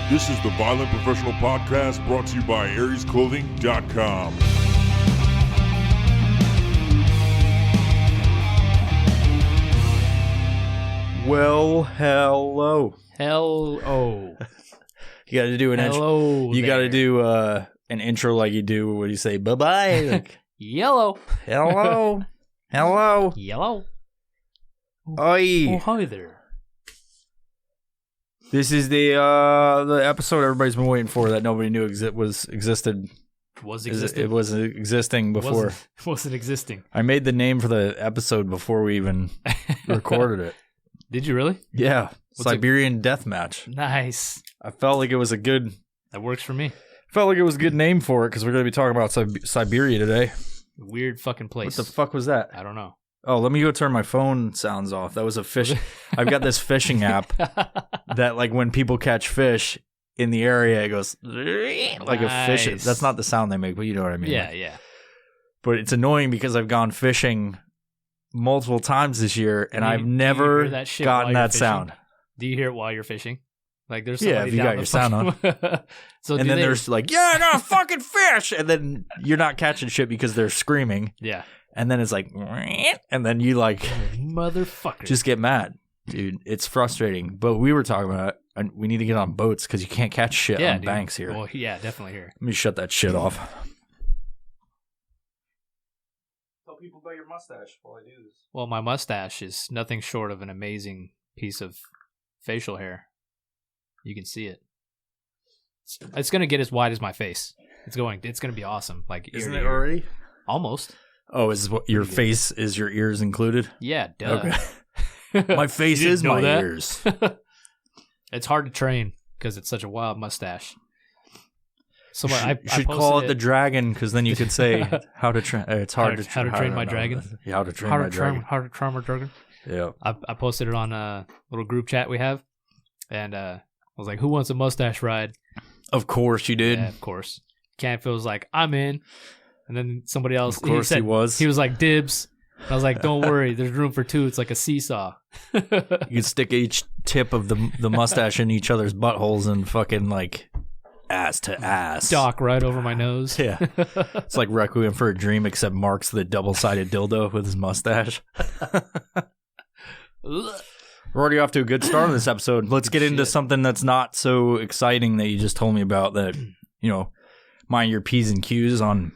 This is the Violent Professional Podcast brought to you by AriesClothing.com. Well, hello. Hello. You got to do an intro. You got to do an intro like you do when you say bye-bye. Like, Yellow. hello. Hello. Yellow. Oi. Oh, hi there. This is the episode everybody's been waiting for that nobody knew existed. It was existing before. Wasn't existing. I made the name for the episode before we even recorded it. Did you really? Yeah. Siberian Deathmatch. Nice. I felt like it was a good... That works for me. Felt like it was a good name for it because we're going to be talking about Siberia today. Weird fucking place. What the fuck was that? I don't know. Oh, let me go turn my phone sounds off. That was a fish. I've got this fishing app that, like, when people catch fish in the area, it goes like a fish. That's not the sound they make, but you know what I mean. Yeah, like, yeah. But it's annoying because I've gone fishing multiple times this year, and I've Do never you hear that gotten that fishing? sound. Do you hear it while you're fishing? Like, there's Yeah, somebody if you down got the your sound on. So and then there's like, yeah, I got a fucking fish, and then you're not catching shit because they're screaming. Yeah. And then it's like, and then you like, motherfucker, just get mad, dude. It's frustrating. But we were talking about it, and we need to get on boats because you can't catch shit on banks here. Well, yeah, definitely here. Let me shut that shit off. Tell people about your mustache while I do this. Well, my mustache is nothing short of an amazing piece of facial hair. You can see it. It's going to get as wide as my face. It's going to be awesome. Like, isn't it already? Almost. Oh, is what your face is your ears included? Yeah, duh. Okay. My face is my that? ears. It's hard to train because it's such a wild mustache. So you should call it the dragon, because then you could say how to train. It's hard to train my dragon. Yeah, how to train my dragon. How to train my dragon. Yeah. I posted it on a little group chat we have, and I was like, "Who wants a mustache ride?" Of course you did. Yeah, of course. Canfield was like, "I'm in," and then somebody else. Of course he was. He was like, "Dibs." I was like, "Don't worry, there's room for two. It's like a seesaw." You could stick each tip of the mustache in each other's buttholes and fucking like ass to ass. Dock right over my nose. Yeah. It's like Requiem for a Dream, except Mark's the double-sided dildo with his mustache. We're already off to a good start on this episode. Let's get into something that's not so exciting that you just told me about that, you know, mind your P's and Q's on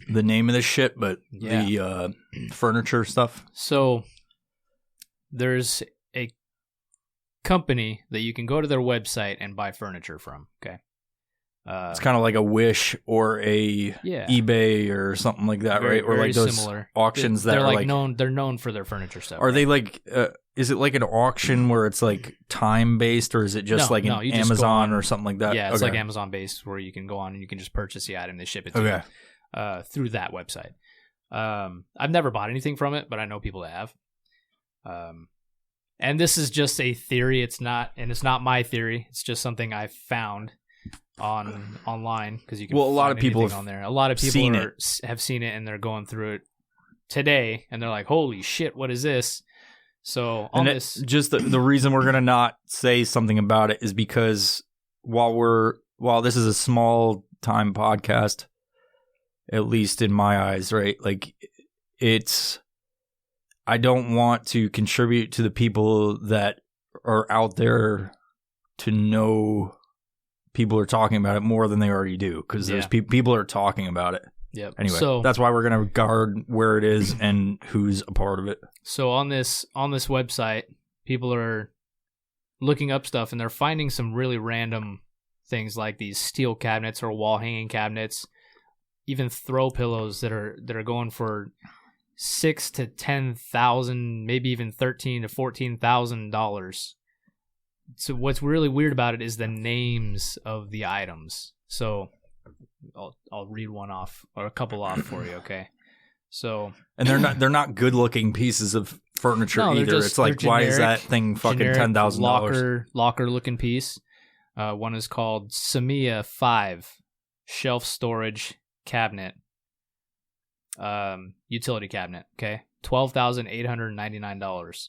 the name of this shit, but the furniture stuff. So there's a company that you can go to their website and buy furniture from, okay? It's kind of like a Wish or a eBay or something like that, right? Or like those similar auctions they're that are like known. They're known for their furniture stuff. Are they like? Is it like an auction where it's like time based, or is it just an Amazon or something like that? Yeah, it's like Amazon based, where you can go on and you can just purchase the item. They ship it to you through that website. I've never bought anything from it, but I know people that have. And this is just a theory. It's not my theory. It's just something I found online, because you can. Well, a lot of people have on there. A lot of people have seen it, and they're going through it today, and they're like, "Holy shit, what is this?" So just the reason we're gonna not say something about it is because while this is a small time podcast, at least in my eyes, right? Like I don't want to contribute to the people that are out there to know people are talking about it more than they already do, because there's people are talking about it. Yep. Anyway, so that's why we're going to guard where it is and who's a part of it. So on this website, people are looking up stuff, and they're finding some really random things, like these steel cabinets or wall hanging cabinets, even throw pillows that are going for $6,000 to $10,000, maybe even $13,000 to $14,000. So what's really weird about it is the names of the items. So I'll read one off, or a couple off for you, okay? So, and they're not good looking pieces of furniture either. It's like, why is that thing fucking $10,000? Locker looking piece. One is called Samia 5 shelf storage cabinet. Utility cabinet, okay? $12,899.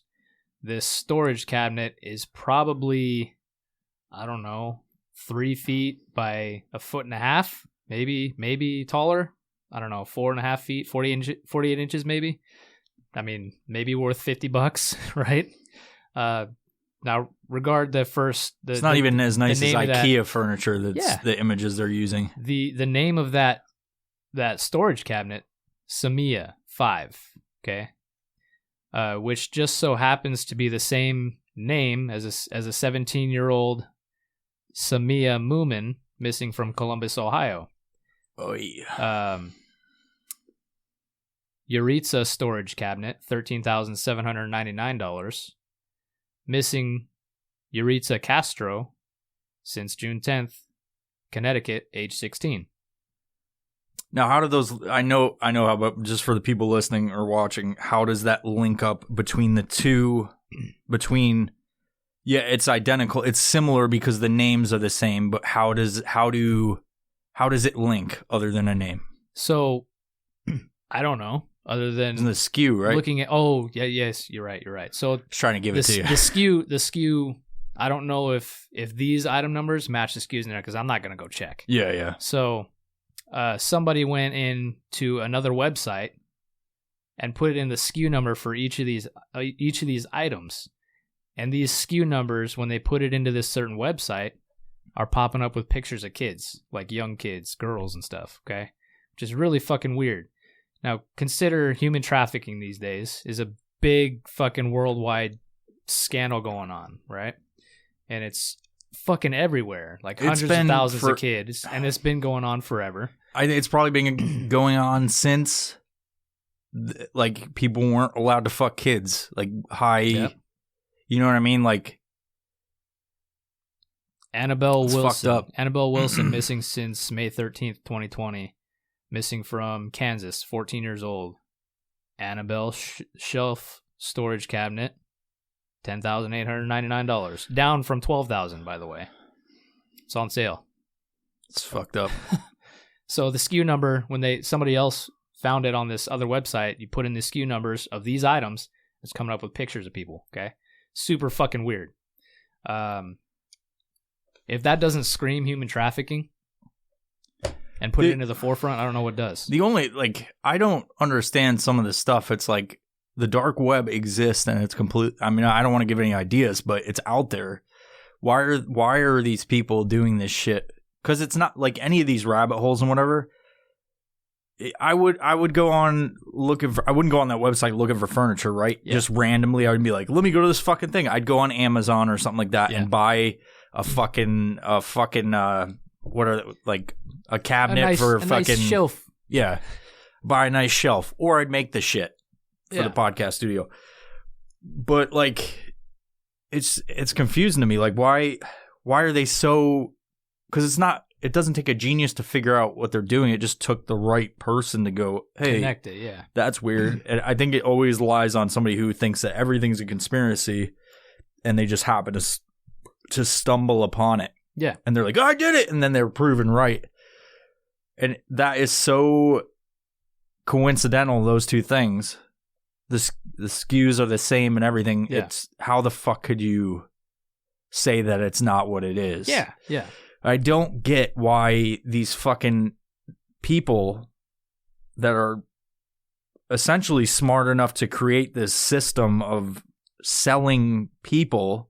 This storage cabinet is probably, I don't know, 3 feet by 1.5 feet, maybe taller. I don't know, 4.5 feet, 48 inches maybe. I mean, maybe worth $50, right? Now, regard the first. It's not even as nice as IKEA furniture. That's the images they're using. The name of that storage cabinet, Samia 5. Okay, which just so happens to be the same name as a 17-year-old Samia Moomin missing from Columbus, Ohio. Oh yeah. Yuritsa storage cabinet, $13,799. Missing Yuritsa Castro since June 10th, Connecticut, age 16. Now, how do those? I know how, but just for the people listening or watching, how does that link up between the two? It's identical. It's similar because the names are the same, but how does it link other than a name? So, I don't know. Other than the skew, right? Looking at yes, you're right. So just trying to give it to you. The skew. I don't know if these item numbers match the skews in there because I'm not gonna go check. Yeah. So, somebody went into another website and put in the SKU number for each of these items, and these SKU numbers, when they put it into this certain website, are popping up with pictures of kids, like young kids, girls and stuff. Okay, which is really fucking weird. Now, consider human trafficking these days is a big fucking worldwide scandal going on, right? And it's fucking everywhere, like hundreds of thousands of kids, and it's been going on forever. I think it's probably been going on since, like, people weren't allowed to fuck kids, like high, you know what I mean? Like, Annabelle Wilson. Fucked up. Annabelle Wilson missing since May 13th, 2020. Missing from Kansas, 14 years old. Annabelle shelf storage cabinet, $10,899. Down from $12,000, by the way. It's on sale. It's fucked up. So the SKU number, when somebody else found it on this other website, you put in the SKU numbers of these items, it's coming up with pictures of people, okay? Super fucking weird. If that doesn't scream human trafficking and put it into the forefront, I don't know what does. The only, like, I don't understand some of this stuff. It's like the dark web exists and it's complete. I mean, I don't want to give any ideas, but it's out there. Why are these people doing this shit? Because it's not like any of these rabbit holes and whatever. I would go on looking for. I wouldn't go on that website looking for furniture, right? Yeah. Just randomly, I would be like, let me go to this fucking thing. I'd go on Amazon or something like that and buy a fucking what are like a cabinet for a fucking nice shelf. Yeah, buy a nice shelf, or I'd make the shit for the podcast studio. But like, it's confusing to me. Like, why are they so? Because it doesn't take a genius to figure out what they're doing. It just took the right person to go, hey, connect it. Yeah, that's weird. And I think it always lies on somebody who thinks that everything's a conspiracy, and they just happen to stumble upon it. Yeah, and they're like, oh, I did it, and then they're proven right. And that is so coincidental. Those two things, the SKUs are the same and everything. Yeah. It's how the fuck could you say that it's not what it is? Yeah, yeah. I don't get why these fucking people that are essentially smart enough to create this system of selling people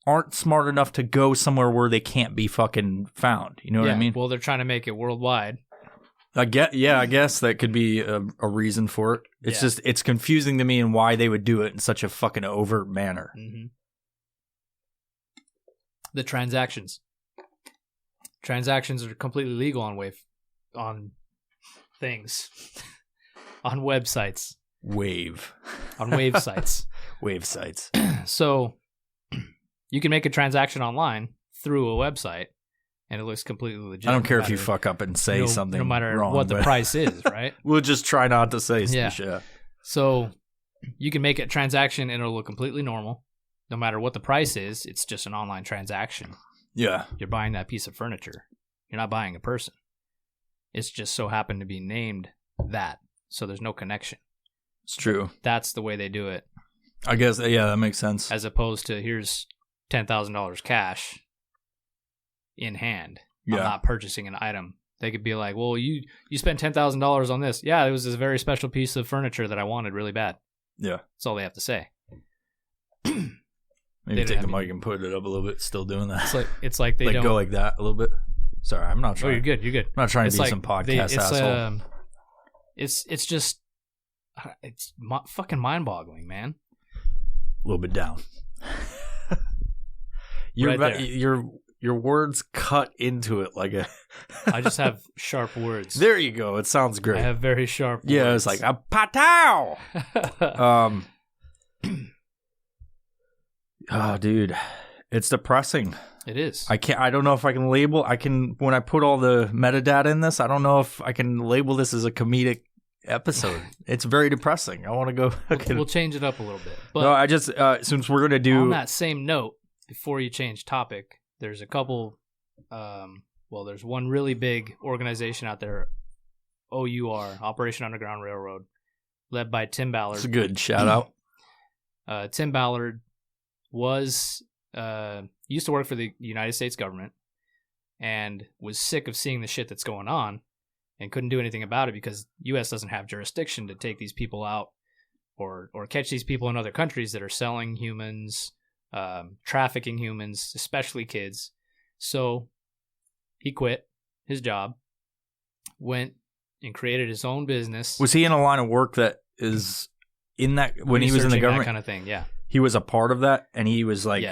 aren't smart enough to go somewhere where they can't be fucking found. You know what I mean? Well, they're trying to make it worldwide. I guess that could be a reason for it. It's just, it's confusing to me and why they would do it in such a fucking overt manner. Mm-hmm. The transactions are completely legal on things, on websites, on wave sites. Wave sites. So you can make a transaction online through a website, and it looks completely legit. I don't care if you fuck up and say something no matter wrong, what the price is, right? We'll just try not to say shit. So you can make a transaction, and it'll look completely normal. No matter what the price is, it's just an online transaction. Yeah. You're buying that piece of furniture. You're not buying a person. It's just so happened to be named that. So there's no connection. It's true. That's the way they do it. I guess, yeah, that makes sense. As opposed to, here's $10,000 cash. in hand. Yeah. I'm not purchasing an item. They could be like, well, you spent $10,000 on this. Yeah, it was this very special piece of furniture that I wanted really bad. Yeah. That's all they have to say. Maybe take the mic and put it up a little bit. Still doing that. It's like they don't go like that a little bit. Sorry, I'm not trying. Oh, you're good. I'm not trying to be some podcast asshole. It's just fucking mind-boggling, man. A little bit down. Your words cut into it like a. I just have sharp words. There you go. It sounds great. I have very sharp words. Yeah, it's like a patow. Oh, dude, it's depressing. It is. I don't know if I can label. When I put all the metadata in this, I don't know if I can label this as a comedic episode. It's very depressing. I want to go. We'll change it up a little bit. But no, I just since we're gonna do on that same note, before you change topic, there's a couple. There's one really big organization out there, OUR, Operation Underground Railroad, led by Tim Ballard. It's a good shout out. Tim Ballard was used to work for the United States government and was sick of seeing the shit that's going on and couldn't do anything about it because U.S. doesn't have jurisdiction to take these people out or catch these people in other countries that are selling humans, trafficking humans, especially kids. So he quit his job, went and created his own business. Was he in a line of work that is in that when he was in the government? That kind of thing, yeah. He was a part of that, and he was like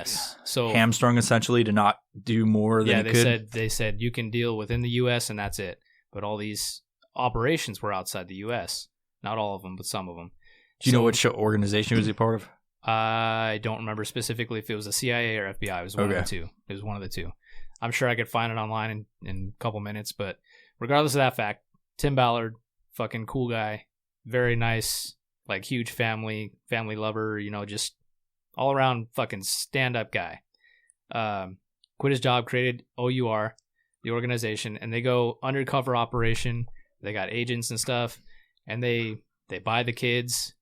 hamstrung essentially to not do more than he could. They said you can deal within the U.S. and that's it. But all these operations were outside the U.S. Not all of them, but some of them. Do you know which organization was he part of? I don't remember specifically if it was the CIA or FBI. It was one of the two. It was one of the two. I'm sure I could find it online in a couple minutes. But regardless of that fact, Tim Ballard, fucking cool guy, very nice, like huge family lover, just all around fucking stand-up guy. Quit his job, created OUR, the organization, and they go undercover operation. They got agents and stuff, and they buy the kids.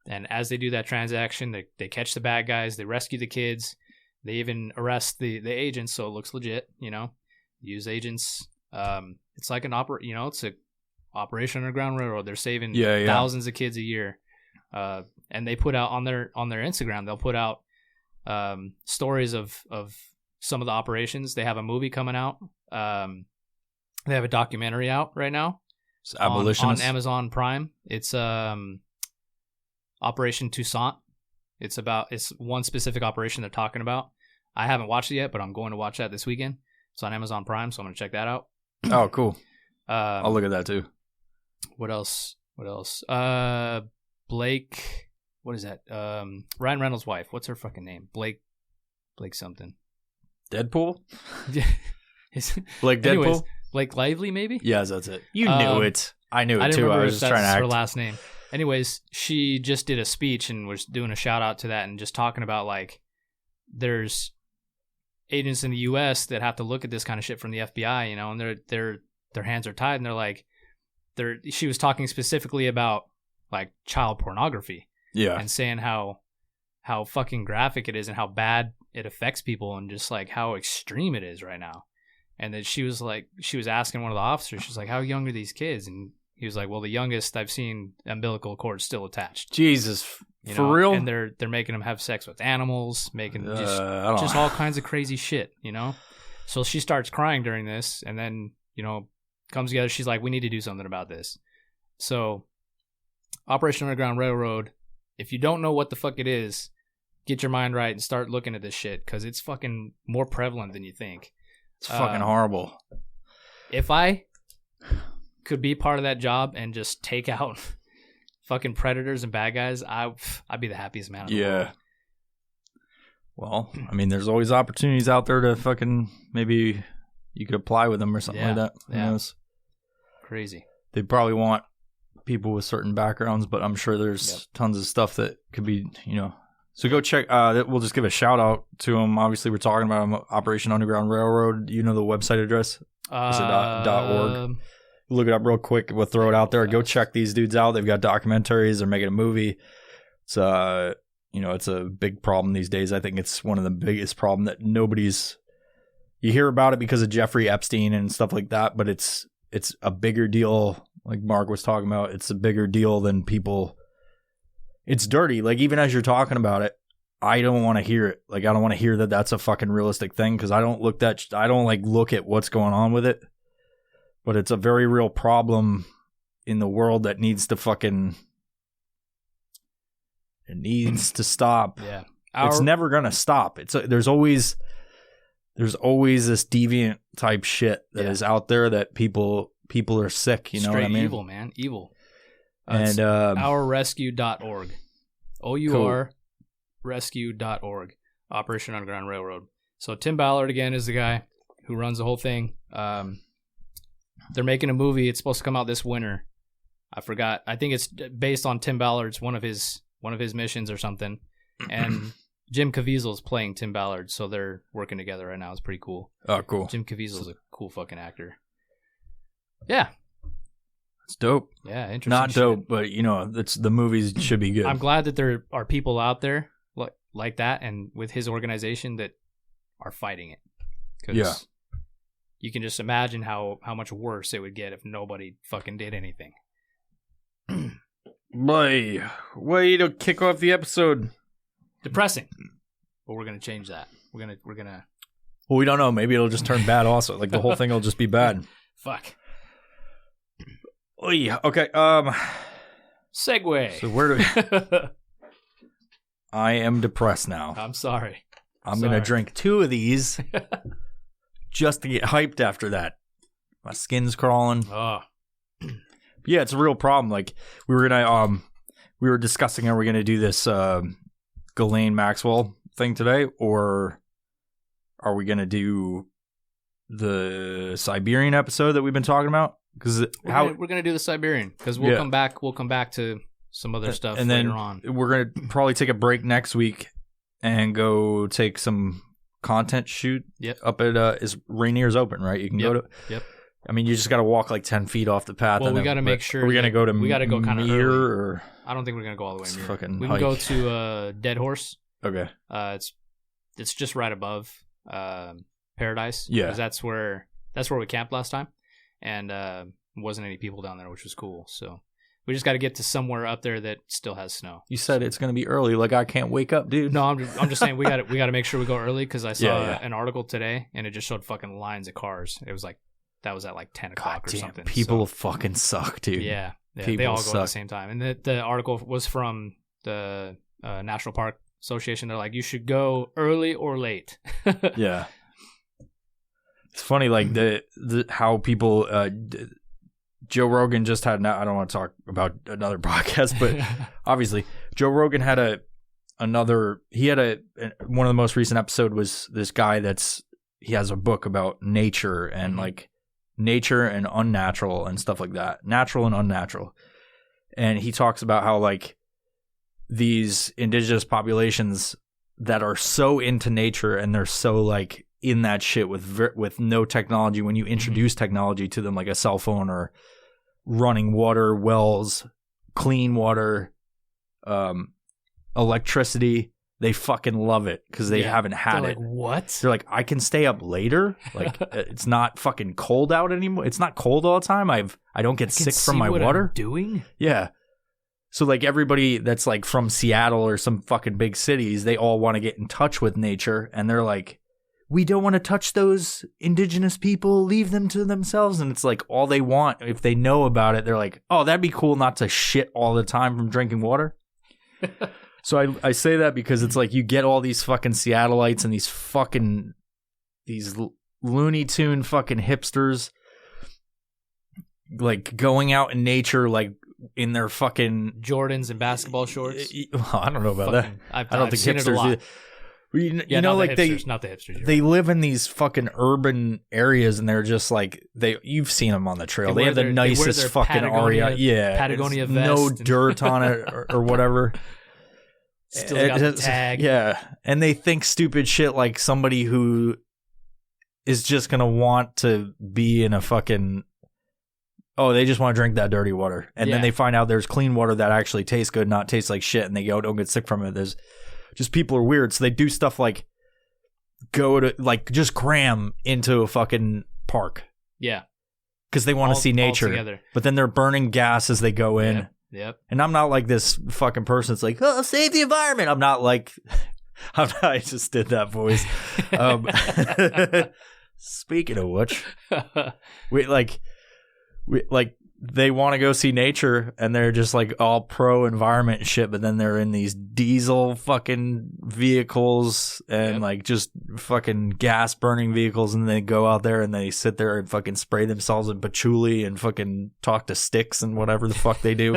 And as they do that transaction, they catch the bad guys, they rescue the kids, they even arrest the agents, so it looks legit, Use agents. It's like it's a Operation Underground Railroad. They're saving thousands of kids a year. And they put out on their Instagram, they'll put out stories of some of the operations. They have a movie coming out. They have a documentary out right now. It's abolitionist on Amazon Prime. It's Operation Toussaint. It's one specific operation they're talking about. I haven't watched it yet, but I'm going to watch that this weekend. It's on Amazon Prime, so I'm going to check that out. Oh, cool. I'll look at that too. What else? Blake, what is that? Ryan Reynolds' wife. What's her fucking name? Blake something. Deadpool? Blake Deadpool? Anyways, Blake Lively, maybe? Yes, that's it. You knew it. I knew it too. I was just trying to act. Her last name. Anyways, she just did a speech and was doing a shout out to that and just talking about like there's agents in the U.S. that have to look at this kind of shit from the FBI, and their hands are tied, and they're like, she was talking specifically about like child pornography, and saying how fucking graphic it is and how bad it affects people and just like how extreme it is right now. And then she was asking one of the officers, she's like, how young are these kids? And he was like, well, the youngest I've seen umbilical cord still attached. Jesus, for real? And they're making them have sex with animals, making just all kinds of crazy shit, So she starts crying during this, and then comes together. She's like, we need to do something about this. So Operation Underground Railroad, if you don't know what the fuck it is, get your mind right and start looking at this shit, because it's fucking more prevalent than you think. It's fucking horrible. If I could be part of that job and just take out fucking predators and bad guys, I'd be the happiest man in the world. Well, I mean, there's always opportunities out there to fucking maybe you could apply with them or something like that. Who knows? Crazy. They probably want people with certain backgrounds, but I'm sure there's tons of stuff that could be, So go check. We'll just give a shout out to them. Obviously, we're talking about Operation Underground Railroad. You know the website address? Is it .org? Look it up real quick. We'll throw it out there. Go check these dudes out. They've got documentaries. They're making a movie. It's it's a big problem these days. I think it's one of the biggest problem that nobody's you hear about it because of Jeffrey Epstein and stuff like that, but it's a bigger deal. Like Mark was talking about, it's a bigger deal than people. It's dirty. Like, even as you're talking about it, I don't want to hear it. Like, I don't want to hear that that's a fucking realistic thing, because I don't look at what's going on with it. But it's a very real problem in the world that needs to stop. Yeah. It's never going to stop. There's always this deviant type shit that is out there that people are sick, you know what I mean? Evil, man. Evil. And ourrescue.org. OUR Cool. rescue.org. Operation Underground Railroad. So Tim Ballard again is the guy who runs the whole thing. They're making a movie. It's supposed to come out this winter. I forgot. I think it's based on Tim Ballard's one of his missions or something. And Jim Caviezel's playing Tim Ballard, so they're working together right now. It's pretty cool. Oh, cool. Jim Caviezel's a cool fucking actor. Yeah. It's dope. Yeah, interesting. Not dope, shit. but the movies should be good. I'm glad that there are people out there like that, and with his organization that are fighting it. 'Cause you can just imagine how much worse it would get if nobody fucking did anything. Boy, way to kick off the episode. Depressing. But we're gonna change that. We're gonna. Well, we don't know. Maybe it'll just turn bad. Also, like the whole thing will just be bad. Fuck. Oy, okay. Segue. So where do we? I am depressed now. I'm sorry. I'm gonna drink 2 of these just to get hyped after that. My skin's crawling. Oh. Yeah, it's a real problem. Like we were discussing, are we gonna do this Ghislaine Maxwell thing today, or are we gonna do the Siberian episode that we've been talking about? Because we're gonna do the Siberian, because we'll come back. We'll come back to some other stuff and later then on. We're gonna probably take a break next week and go take some content shoot. Yep. Up at is Rainier's open, right? You can go to. Yep. I mean, you just got to walk like 10 feet off the path. Well, we got to make sure. Are we gonna go to? We got to go kind of Mir, early. or I don't think we're gonna go all the way. It's Mir. fucking We can go hike. to Dead Horse. Okay. It's just right above Paradise. Yeah. 'Cause that's where we camped last time, and wasn't any people down there, which was cool. So we just got to get to somewhere up there that still has snow. You said it's gonna be early. Like I can't wake up, dude. No, I'm just saying we got to make sure we go early, because I saw Yeah. an article today and it just showed fucking lines of cars. It was like that was at like 10 o'clock or damn, something. people So, fucking suck, dude. yeah, people they all go suck. at the same time. And the article was from the National Park Association. They're like, you should go early or late. Yeah. It's funny, like the how people. Joe Rogan just had. I don't want to talk about another podcast, but obviously Joe Rogan had one of the most recent episode was this guy he has a book about nature and like nature and unnatural and stuff like that, natural and unnatural. And he talks about how like these indigenous populations that are so into nature and they're so like in that shit with no technology, when you introduce technology to them, like a cell phone or running water, wells, clean water, electricity, they fucking love it because they haven't had They're it. like, what? They're like, I can stay up later. Like it's not fucking cold out anymore. It's not cold all the time. I don't get sick from my water. I'm doing? Yeah. So like everybody that's like from Seattle or some fucking big cities, they all want to get in touch with nature, and they're like, we don't want to touch those indigenous people, leave them to themselves. And it's like all they want, if they know about it, they're like, oh, that'd be cool not to shit all the time from drinking water. So I say that because it's like you get all these fucking Seattleites and these Looney Tune fucking hipsters like going out in nature, like in their fucking Jordans and basketball shorts. Well, I don't know about that. I don't think seen it a hipsters lot. do. You Yeah, know, not like the hipsters, not the hipsters. they live in these fucking urban areas, and they're just like you've seen them on the trail. They have the nicest fucking Aria, Patagonia it's vest, no and dirt on it or whatever. Still got the tag. Yeah, and they think stupid shit like somebody who is just gonna want to be in a fucking. Oh, they just want to drink that dirty water, and then they find out there's clean water that actually tastes good, not tastes like shit, and they go, don't get sick from it. There's just people are weird, so they do stuff like go to like just cram into a fucking park Yeah. because they want to see nature. Together. But then they're burning gas as they go in. Yep. And I'm not like this fucking person that's like, oh, save the environment. I'm not like, I just did that voice. Speaking of which, they want to go see nature and they're just like all pro environment and shit, but then they're in these diesel fucking vehicles and like just fucking gas burning vehicles, and they go out there and they sit there and fucking spray themselves in patchouli and fucking talk to sticks and whatever the fuck they do.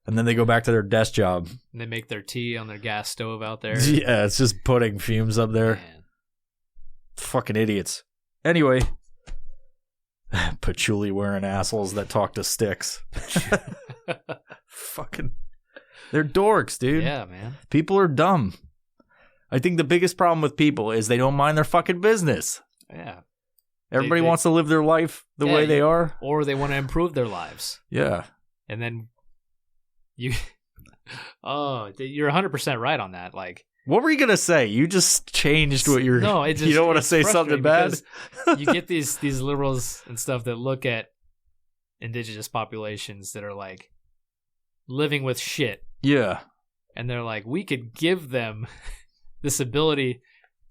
And then they go back to their desk job. And they make their tea on their gas stove out there. Yeah, it's just putting fumes up there. Man. Fucking idiots. Anyway, patchouli wearing assholes that talk to sticks. Fucking, they're dorks, dude. Yeah, man. People are dumb. I think the biggest problem with people is they don't mind their fucking business. Yeah. Everybody wants to live their life the way they are. Or they want to improve their lives. Yeah. And then you're 100% right on that. Like, what were you going to say? You just changed what you're... No, it just, you don't want to say something bad? You get these liberals and stuff that look at indigenous populations that are like living with shit. Yeah. And they're like, we could give them this ability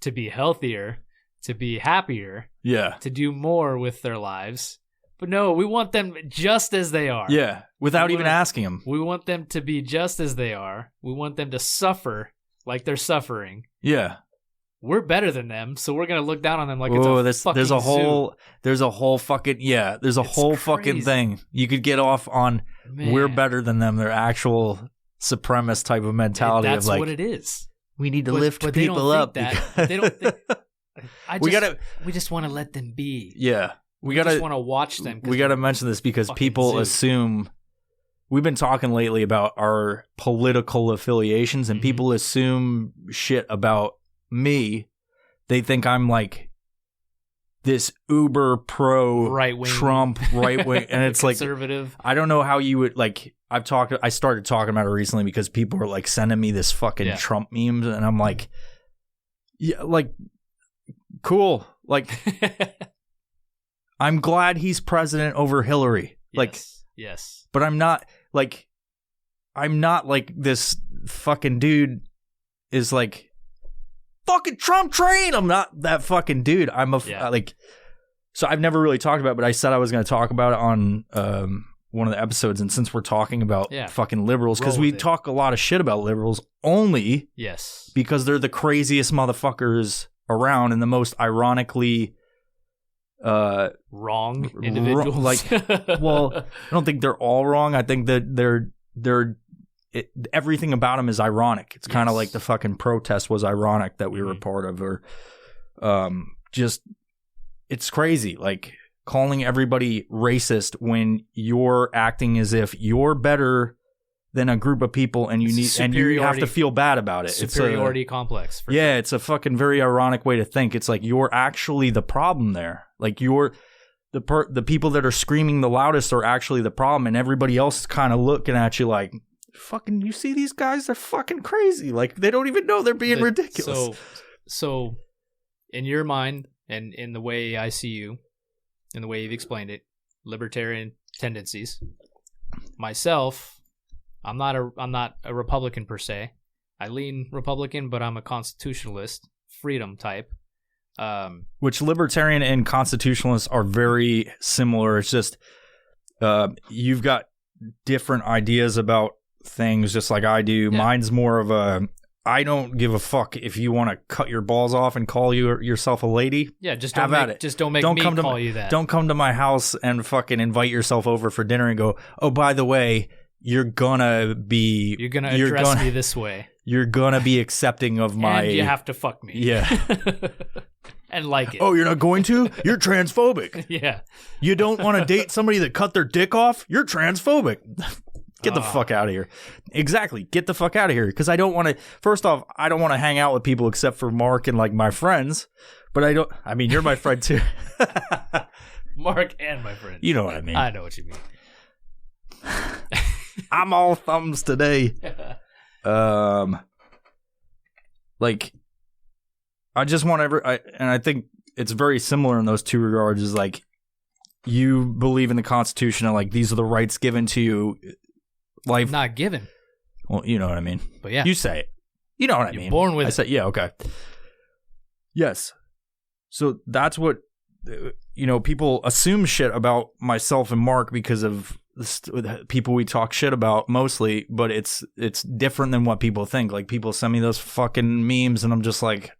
to be healthier, to be happier, to do more with their lives. But no, we want them just as they are. Yeah, without even asking them. We want them to be just as they are. We want them to suffer like they're suffering. Yeah. We're better than them, so we're going to look down on them like it's a fucking there's a whole zoo. There's a whole fucking there's a whole fucking thing. You could get off on we're better than them. They're actual supremacist type of mentality. That's of like, what it is. We need to lift but people up. They don't think, we just want to let them be. Yeah. We just want to watch them. We got to mention this because people assume. We've been talking lately about our political affiliations, and people assume shit about me. They think I'm like this uber pro right-wing Trump right wing, and it's like conservative. I don't know how you would like. I started talking about it recently because people are like sending me this fucking Trump memes, and I'm like, yeah, like cool, like. I'm glad he's president over Hillary. Yes. But I'm not like this fucking dude is like fucking Trump train. I'm not that fucking dude. I'm so I've never really talked about it, but I said I was going to talk about it on one of the episodes. And since we're talking about fucking liberals, because we talk a lot of shit about liberals only because they're the craziest motherfuckers around and the most ironically wrong individuals. Well, I don't think they're all wrong. I think that everything about them is ironic. It's kind of like the fucking protest was ironic that we were a part of, or just it's crazy. Like calling everybody racist when you're acting as if you're better than a group of people, and you have to feel bad about it. Superiority complex. It's a fucking very ironic way to think. It's like you're actually the problem there. Like you're the people that are screaming the loudest are actually the problem, and everybody else is kind of looking at you like, fucking, you see these guys? They're fucking crazy. Like they don't even know they're being ridiculous. So, in your mind, and in the way I see you, in the way you've explained it, libertarian tendencies. Myself. I'm not a Republican per se. I lean Republican, but I'm a constitutionalist, freedom type. Which libertarian and constitutionalists are very similar. It's just you've got different ideas about things, just like I do. Yeah. Mine's more of a I don't give a fuck if you want to cut your balls off and call yourself a lady. Yeah, just don't call you that. Don't come to my house and fucking invite yourself over for dinner and go, oh, by the way, you're gonna address me this way. You're gonna be accepting of my. And you have to fuck me. Yeah. And like it. Oh, you're not going to? You're transphobic. Yeah. You don't want to date somebody that cut their dick off? You're transphobic. Get the fuck out of here. Exactly. Get the fuck out of here. Because I don't want to. First off, I don't want to hang out with people except for Mark and like my friends. But I don't. I mean, you're my friend too. Mark and my friend. You know what I mean. I know what you mean. I'm all thumbs today. Like, I just want and I think it's very similar in those two regards. Is like you believe in the Constitution and like these are the rights given to you. Life not given. Well, you know what I mean. But yeah, you say it. You know what I mean. Born with. I said, yeah, okay. Yes. So that's what people assume shit about myself and Mark because of the people we talk shit about mostly, but it's different than what people think. Like people send me those fucking memes, and I'm just like,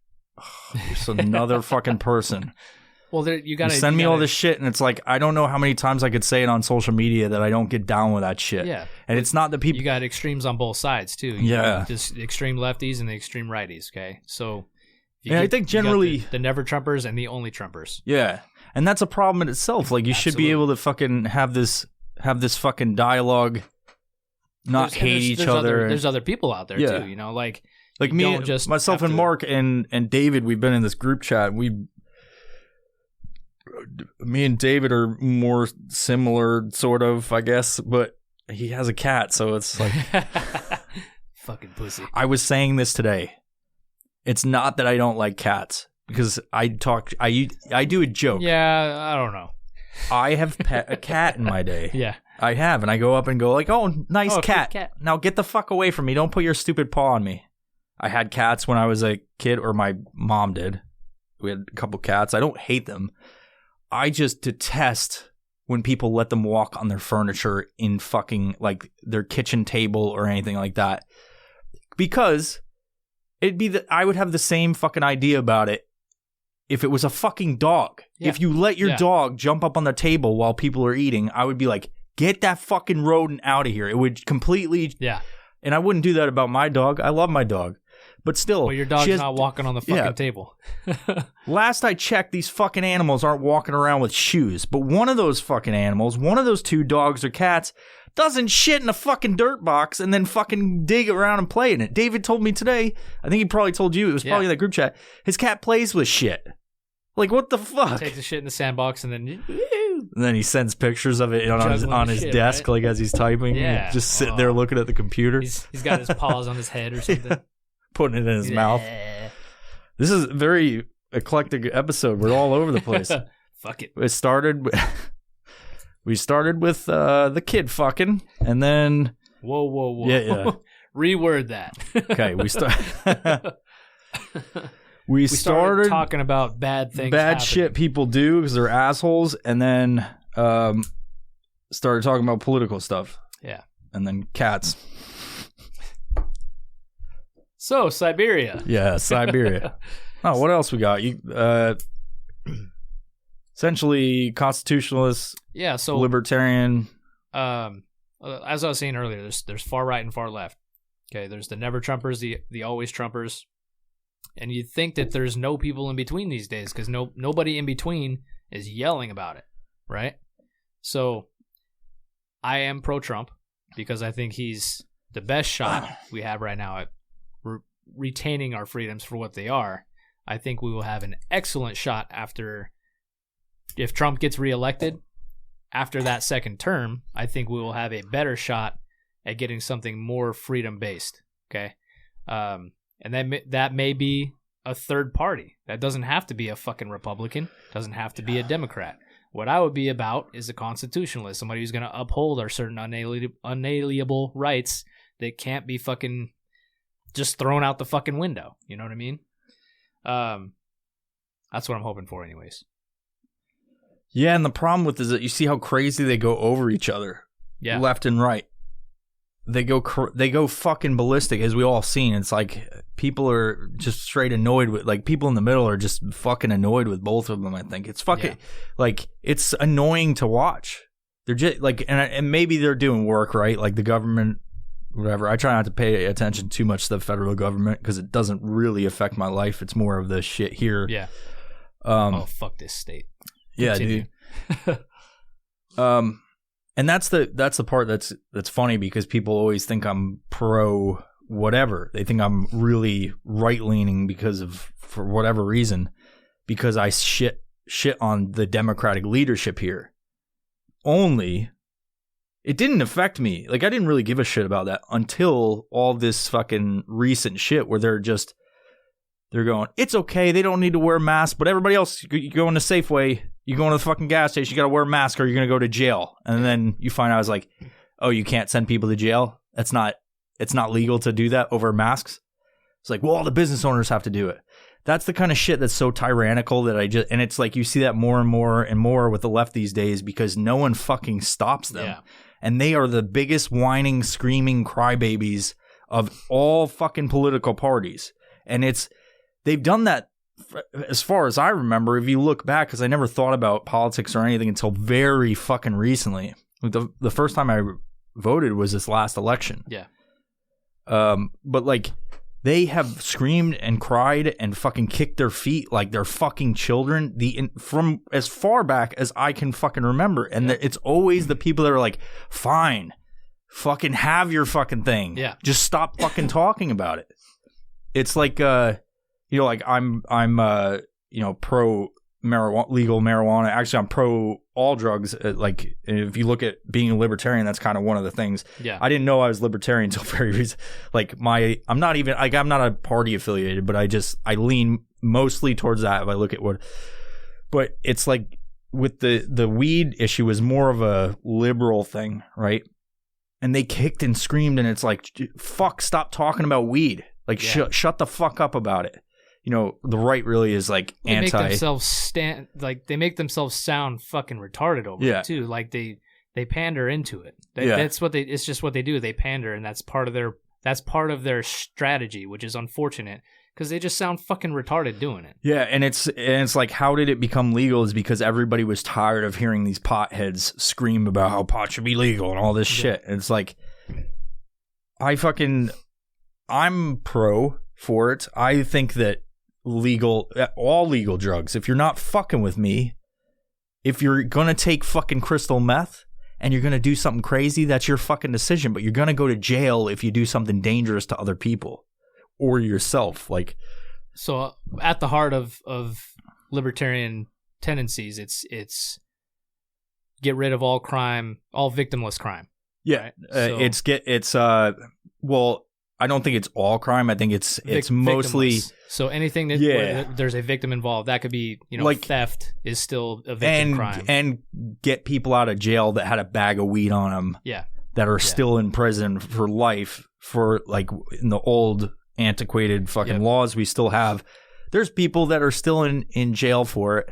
it's another fucking person. Well, you gotta send me all this shit, and it's like I don't know how many times I could say it on social media that I don't get down with that shit. Yeah, and it's not that people. You got extremes on both sides too. Just extreme lefties and the extreme righties. Okay, so I think generally the never Trumpers and the only Trumpers. Yeah, and that's a problem in itself. Like you should be able to fucking have this fucking dialogue, not hate each other. There's other people out there too. You know, like me, myself, and Mark and David. We've been in this group chat. Me and David are more similar, sort of, I guess, but he has a cat, so it's like fucking pussy. I was saying this today. It's not that I don't like cats because I do a joke. Yeah, I don't know. I have pet a cat in my day. Yeah, I have, and I go up and go like, "Oh, nice cat. Now get the fuck away from me! Don't put your stupid paw on me." I had cats when I was a kid, or my mom did. We had a couple cats. I don't hate them. I just detest when people let them walk on their furniture in fucking like their kitchen table or anything like that. Because I would have the same fucking idea about it if it was a fucking dog. Yeah. If you let your dog jump up on the table while people are eating, I would be like, get that fucking rodent out of here. It would completely. Yeah. And I wouldn't do that about my dog. I love my dog. But still, well, your dog's not walking on the fucking table. Last I checked, these fucking animals aren't walking around with shoes. But one of those fucking animals, one of those two dogs or cats, doesn't shit in a fucking dirt box and then fucking dig around and play in it. David told me today, I think he probably told you, it was probably in that group chat, his cat plays with shit. Like, what the fuck? Takes the shit in the sandbox and then... And then he sends pictures of it on his desk, right? Like as he's typing. Yeah. Just sitting there looking at the computer. He's got his paws on his head or something. Putting it in his mouth. This is a very eclectic episode. We're all over the place. Fuck it. We started with the kid fucking, and then whoa. Yeah. Reword that. Okay, we started talking about bad things, shit people do because they're assholes, and then started talking about political stuff. Yeah, and then cats. So, Siberia. Yeah, Siberia. Oh, what else we got? Essentially constitutionalists. Yeah, so libertarian. As I was saying earlier, there's far right and far left. Okay, there's the never Trumpers, the always Trumpers, and you'd think that there's no people in between these days because nobody in between is yelling about it, right? So, I am pro-Trump because I think he's the best shot we have right now at retaining our freedoms for what they are. I think we will have an excellent shot if Trump gets reelected after that second term. I think we will have a better shot at getting something more freedom based. Okay, and that may be a third party. That doesn't have to be a fucking Republican. Doesn't have to be a Democrat. What I would be about is a constitutionalist, somebody who's going to uphold our certain unalienable rights that can't be fucking just thrown out the fucking window. You know what I mean? That's what I'm hoping for anyways. Yeah, and the problem with it is that you see how crazy they go over each other. Yeah. Left and right. They go fucking ballistic, as we all seen. It's like people are just straight annoyed with, like, people in the middle are just fucking annoyed with both of them, I think. It's fucking, like, it's annoying to watch. They're just, like, and maybe they're doing work, right? Like, the government... Whatever. I try not to pay attention too much to the federal government because it doesn't really affect my life. It's more of the shit here. Yeah. Fuck this state. Continue. Yeah, dude. And that's the part that's funny because people always think I'm pro whatever. They think I'm really right leaning for whatever reason, because I shit on the Democratic leadership here. Only. It didn't affect me. Like, I didn't really give a shit about that until all this fucking recent shit where they're they're going, it's okay, they don't need to wear masks, but everybody else, you go into Safeway, you go into the fucking gas station, you got to wear a mask or you're going to go to jail. And then you find out, it's like, oh, you can't send people to jail? It's not legal to do that over masks? It's like, well, all the business owners have to do it. That's the kind of shit that's so tyrannical that and it's like you see that more and more and more with the left these days because no one fucking stops them. Yeah. And they are the biggest whining, screaming crybabies of all fucking political parties. And they've done that as far as I remember. If you look back, because I never thought about politics or anything until very fucking recently. The first time I voted was this last election. Yeah. But like, they have screamed and cried and fucking kicked their feet like they're fucking children from as far back as I can fucking remember. And it's always the people that are like, fine, fucking have your fucking thing. Yeah. Just stop fucking talking about it. It's like, like I'm pro marijuana, legal marijuana. Actually, I'm pro all drugs. Like if you look at being a libertarian, that's kind of one of the things. Yeah. I didn't know I was libertarian until very recent. Like I'm not a party affiliated, but I lean mostly towards that if I look at but it's like with the weed issue is more of a liberal thing, right? And they kicked and screamed, and it's like, fuck, stop talking about weed. Like shut the fuck up about it. The right really is like they make themselves sound fucking retarded over it too. Like they pander into it. That's what it's just what they do. They pander, and that's part of their strategy, which is unfortunate because they just sound fucking retarded doing it. Yeah, and it's like, how did it become legal? Is because everybody was tired of hearing these potheads scream about how pot should be legal and all this shit. And it's like, I'm pro for it. I think that all legal drugs, if you're not fucking with me, if you're gonna take fucking crystal meth and you're gonna do something crazy, that's your fucking decision, but you're gonna go to jail if you do something dangerous to other people or yourself. Like, so at the heart of libertarian tendencies, it's get rid of all crime, all victimless crime. Yeah. Right? Well, I don't think it's all crime. I think it's mostly victimless. So anything that where there's a victim involved, that could be, like theft is still a victim crime. And get people out of jail that had a bag of weed on them. Yeah. That are still in prison for life for like in the old antiquated fucking laws we still have. There's people that are still in jail for it,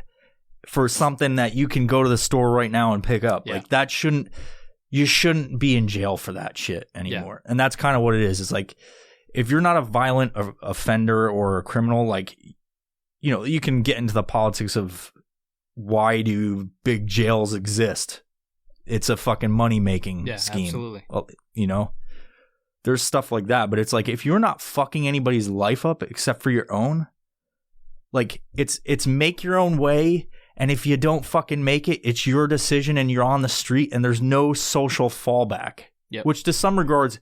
for something that you can go to the store right now and pick up. Yeah. Like you shouldn't be in jail for that shit anymore. Yeah. And that's kind of what it is. It's like, if you're not a violent offender or a criminal, like, you can get into the politics of why do big jails exist? It's a fucking money-making scheme. Absolutely. There's stuff like that. But it's like, if you're not fucking anybody's life up except for your own, like, it's make your own way. And if you don't fucking make it, it's your decision and you're on the street and there's no social fallback. Yep. Which to some regards,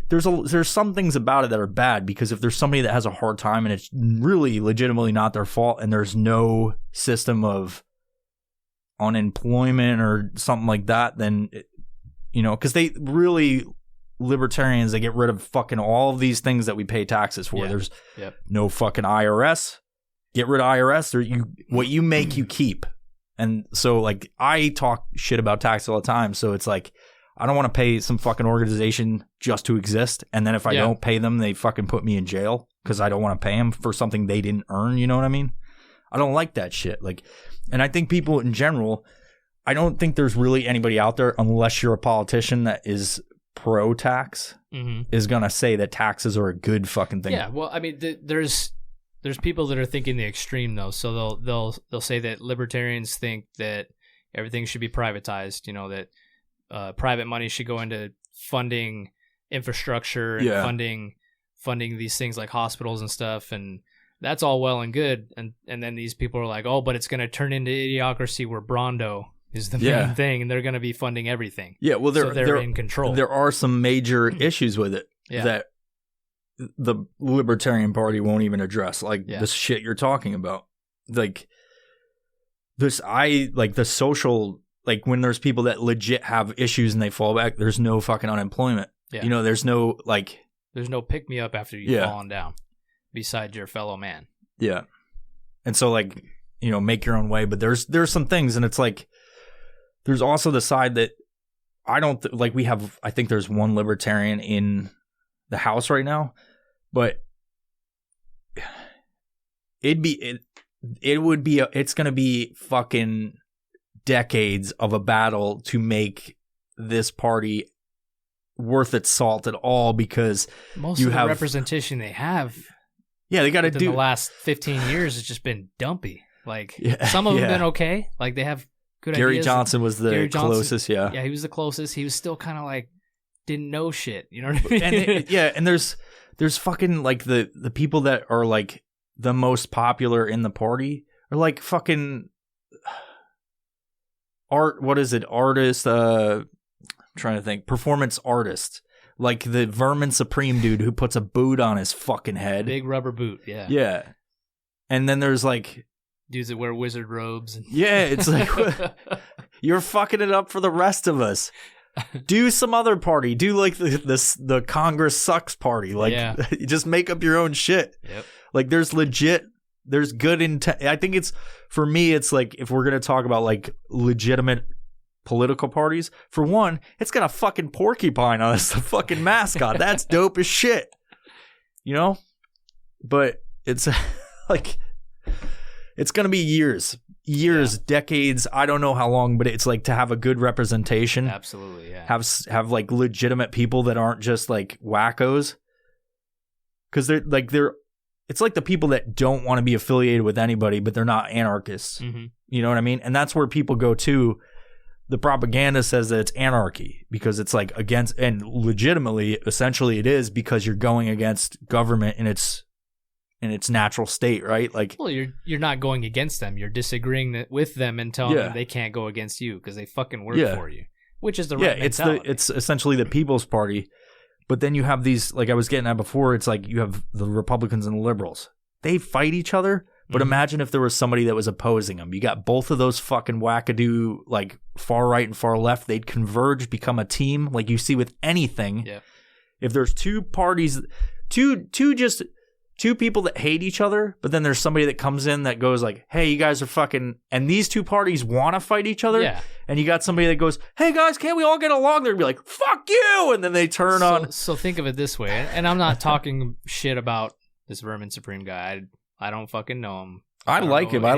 there's some things about it that are bad, because if there's somebody that has a hard time and it's really legitimately not their fault and there's no system of unemployment or something like that, then, because libertarians, they get rid of fucking all of these things that we pay taxes for. Yeah. There's no fucking IRS. Get rid of IRS. What you make, you keep. And so, like, I talk shit about tax all the time. So it's like, I don't want to pay some fucking organization just to exist. And then if I don't pay them, they fucking put me in jail because I don't want to pay them for something they didn't earn. You know what I mean? I don't like that shit. Like, and I think people in general, I don't think there's really anybody out there, unless you're a politician that is pro-tax, is going to say that taxes are a good fucking thing. Yeah, well, I mean, there's people that are thinking the extreme, though. So they'll say that libertarians think that everything should be privatized, that private money should go into funding infrastructure and funding these things like hospitals and stuff. And that's all well and good. And then these people are like, oh, but it's going to turn into idiocracy where Brando is the main thing, and they're going to be funding everything. Yeah, well, they're in control. There are some major issues with it that the Libertarian Party won't even address, like this shit you're talking about. Like this, the social, like when there's people that legit have issues and they fall back, there's no fucking unemployment. Yeah. There's no pick me up after you've fallen down beside your fellow man. Yeah. And so, like, you know, make your own way. But there's some things, and it's like, there's also the side that I don't like. We have, I think there's one libertarian in the House right now, but it's going to be fucking decades of a battle to make this party worth its salt at all, because most of the representation they have. Yeah, they got to do. The last 15 years has just been dumpy. Like, some of them have been okay. Like, they have good Gary ideas. Johnson was the closest, yeah. Yeah, he was the closest. He was still kind of like, didn't know shit. You know what I mean? And there's fucking, like, the people that are, like, the most popular in the party are, like, fucking artist, I'm trying to think, performance artist. Like the Vermin Supreme dude who puts a boot on his fucking head. Big rubber boot, yeah. Yeah. And then there's like... dudes that wear wizard robes. Yeah, it's like, you're fucking it up for the rest of us. Do some other party. Do like the Congress sucks party. Like, just make up your own shit. Yep. Like, there's good intent. I think it's, for me, it's like, if we're going to talk about like legitimate political parties, for one, it's got a fucking porcupine on it. It's the fucking mascot. That's dope as shit. You know? But it's like, it's going to be years, decades. I don't know how long, but it's like to have a good representation. Absolutely, yeah. Have like legitimate people that aren't just like wackos. Because it's like the people that don't want to be affiliated with anybody, but they're not anarchists. Mm-hmm. You know what I mean? And that's where people go to. The propaganda says that it's anarchy because it's like against, and legitimately, essentially it is, because you're going against government in its natural state, right? Like, well, you're not going against them. You're disagreeing with them and telling them they can't go against you because they fucking work for you, which is the right mentality. It's essentially the People's Party. But then you have these, like I was getting at before, it's like you have the Republicans and the liberals. They fight each other. But imagine if there was somebody that was opposing them. You got both of those fucking wackadoo, like far right and far left. They'd converge, become a team, like you see with anything. Yeah. If there's two parties, two people that hate each other, but then there's somebody that comes in that goes like, "Hey, you guys are fucking," and these two parties want to fight each other. Yeah. And you got somebody that goes, "Hey guys, can't we all get along?" They'd be like, "Fuck you!" And then they turn on. So think of it this way, and I'm not talking shit about this Vermin Supreme guy. I don't fucking know him. I like him. I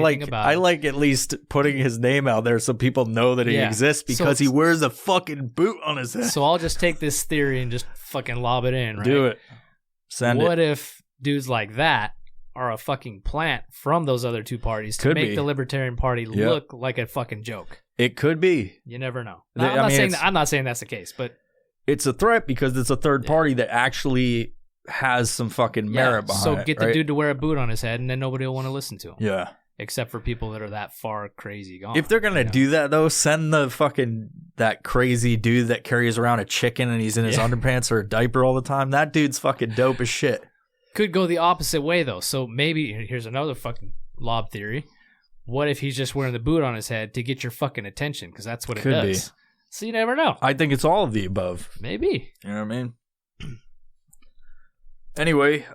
like at least putting his name out there so people know that he exists, because he wears a fucking boot on his head. So I'll just take this theory and just fucking lob it in, right? Do it. What if dudes like that are a fucking plant from those other two parties to make the Libertarian Party look like a fucking joke? It could be. You never know. I'm not saying that's the case, but it's a threat because it's a third party that actually has some fucking merit behind it. So get the dude to wear a boot on his head, and then nobody will want to listen to him. Yeah. Except for people that are that far crazy gone. If they're going to do that, though, send that crazy dude that carries around a chicken and he's in his underpants or a diaper all the time. That dude's fucking dope as shit. Could go the opposite way, though. So maybe, here's another fucking lob theory. What if he's just wearing the boot on his head to get your fucking attention? Because that's what it does. Be. So you never know. I think it's all of the above. Maybe. You know what I mean? Anyway,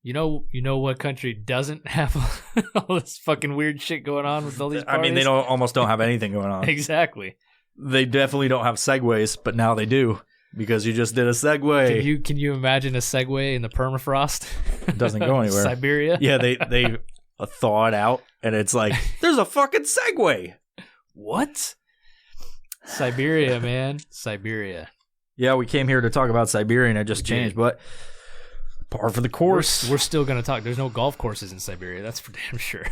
you know what country doesn't have all this fucking weird shit going on with all these parties? I mean, they almost don't have anything going on. Exactly. They definitely don't have segues, but now they do, because you just did a segue. Can you imagine a segue in the permafrost? It doesn't go anywhere. Siberia? Yeah, they thaw it out, and it's like, there's a fucking segue. What? Siberia, man. Siberia. Yeah, we came here to talk about Siberia, and it just changed, but par for the course. We're still going to talk. There's no golf courses in Siberia. That's for damn sure.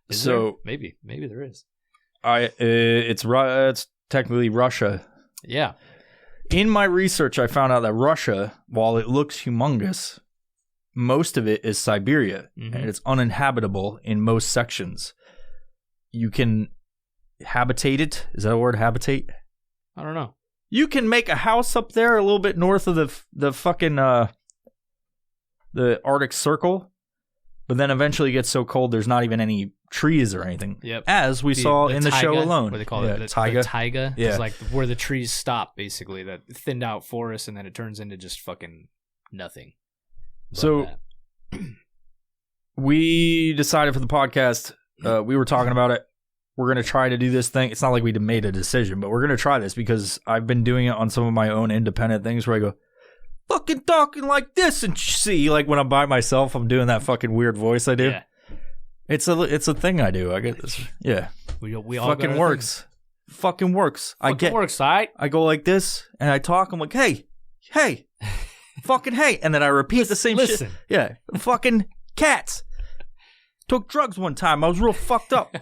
Is there? Maybe there is. It's technically Russia. Yeah. In my research, I found out that Russia, while it looks humongous, most of it is Siberia, and it's uninhabitable in most sections. You can habitate it. Is that a word, habitate? I don't know. You can make a house up there a little bit north of the fucking the Arctic Circle, but then eventually it gets so cold there's not even any trees or anything. Yep. As we saw in the show Alone. What they call it? The taiga. Yeah. It's like where the trees stop, basically, that thinned out forest, and then it turns into just fucking nothing. So we decided for the podcast, we were talking about it. We're going to try to do this thing. It's not like we made a decision, but we're going to try this because I've been doing it on some of my own independent things where I go, fucking talking like this, and see, like when I'm by myself, I'm doing that fucking weird voice I do. Yeah. It's a thing I do. I get this. Yeah. We all fucking works. Fucking works. Works, all right? I go like this and I talk. I'm like, hey, fucking hey. And then I repeat the same shit. Yeah. Fucking cats. Took drugs one time. I was real fucked up.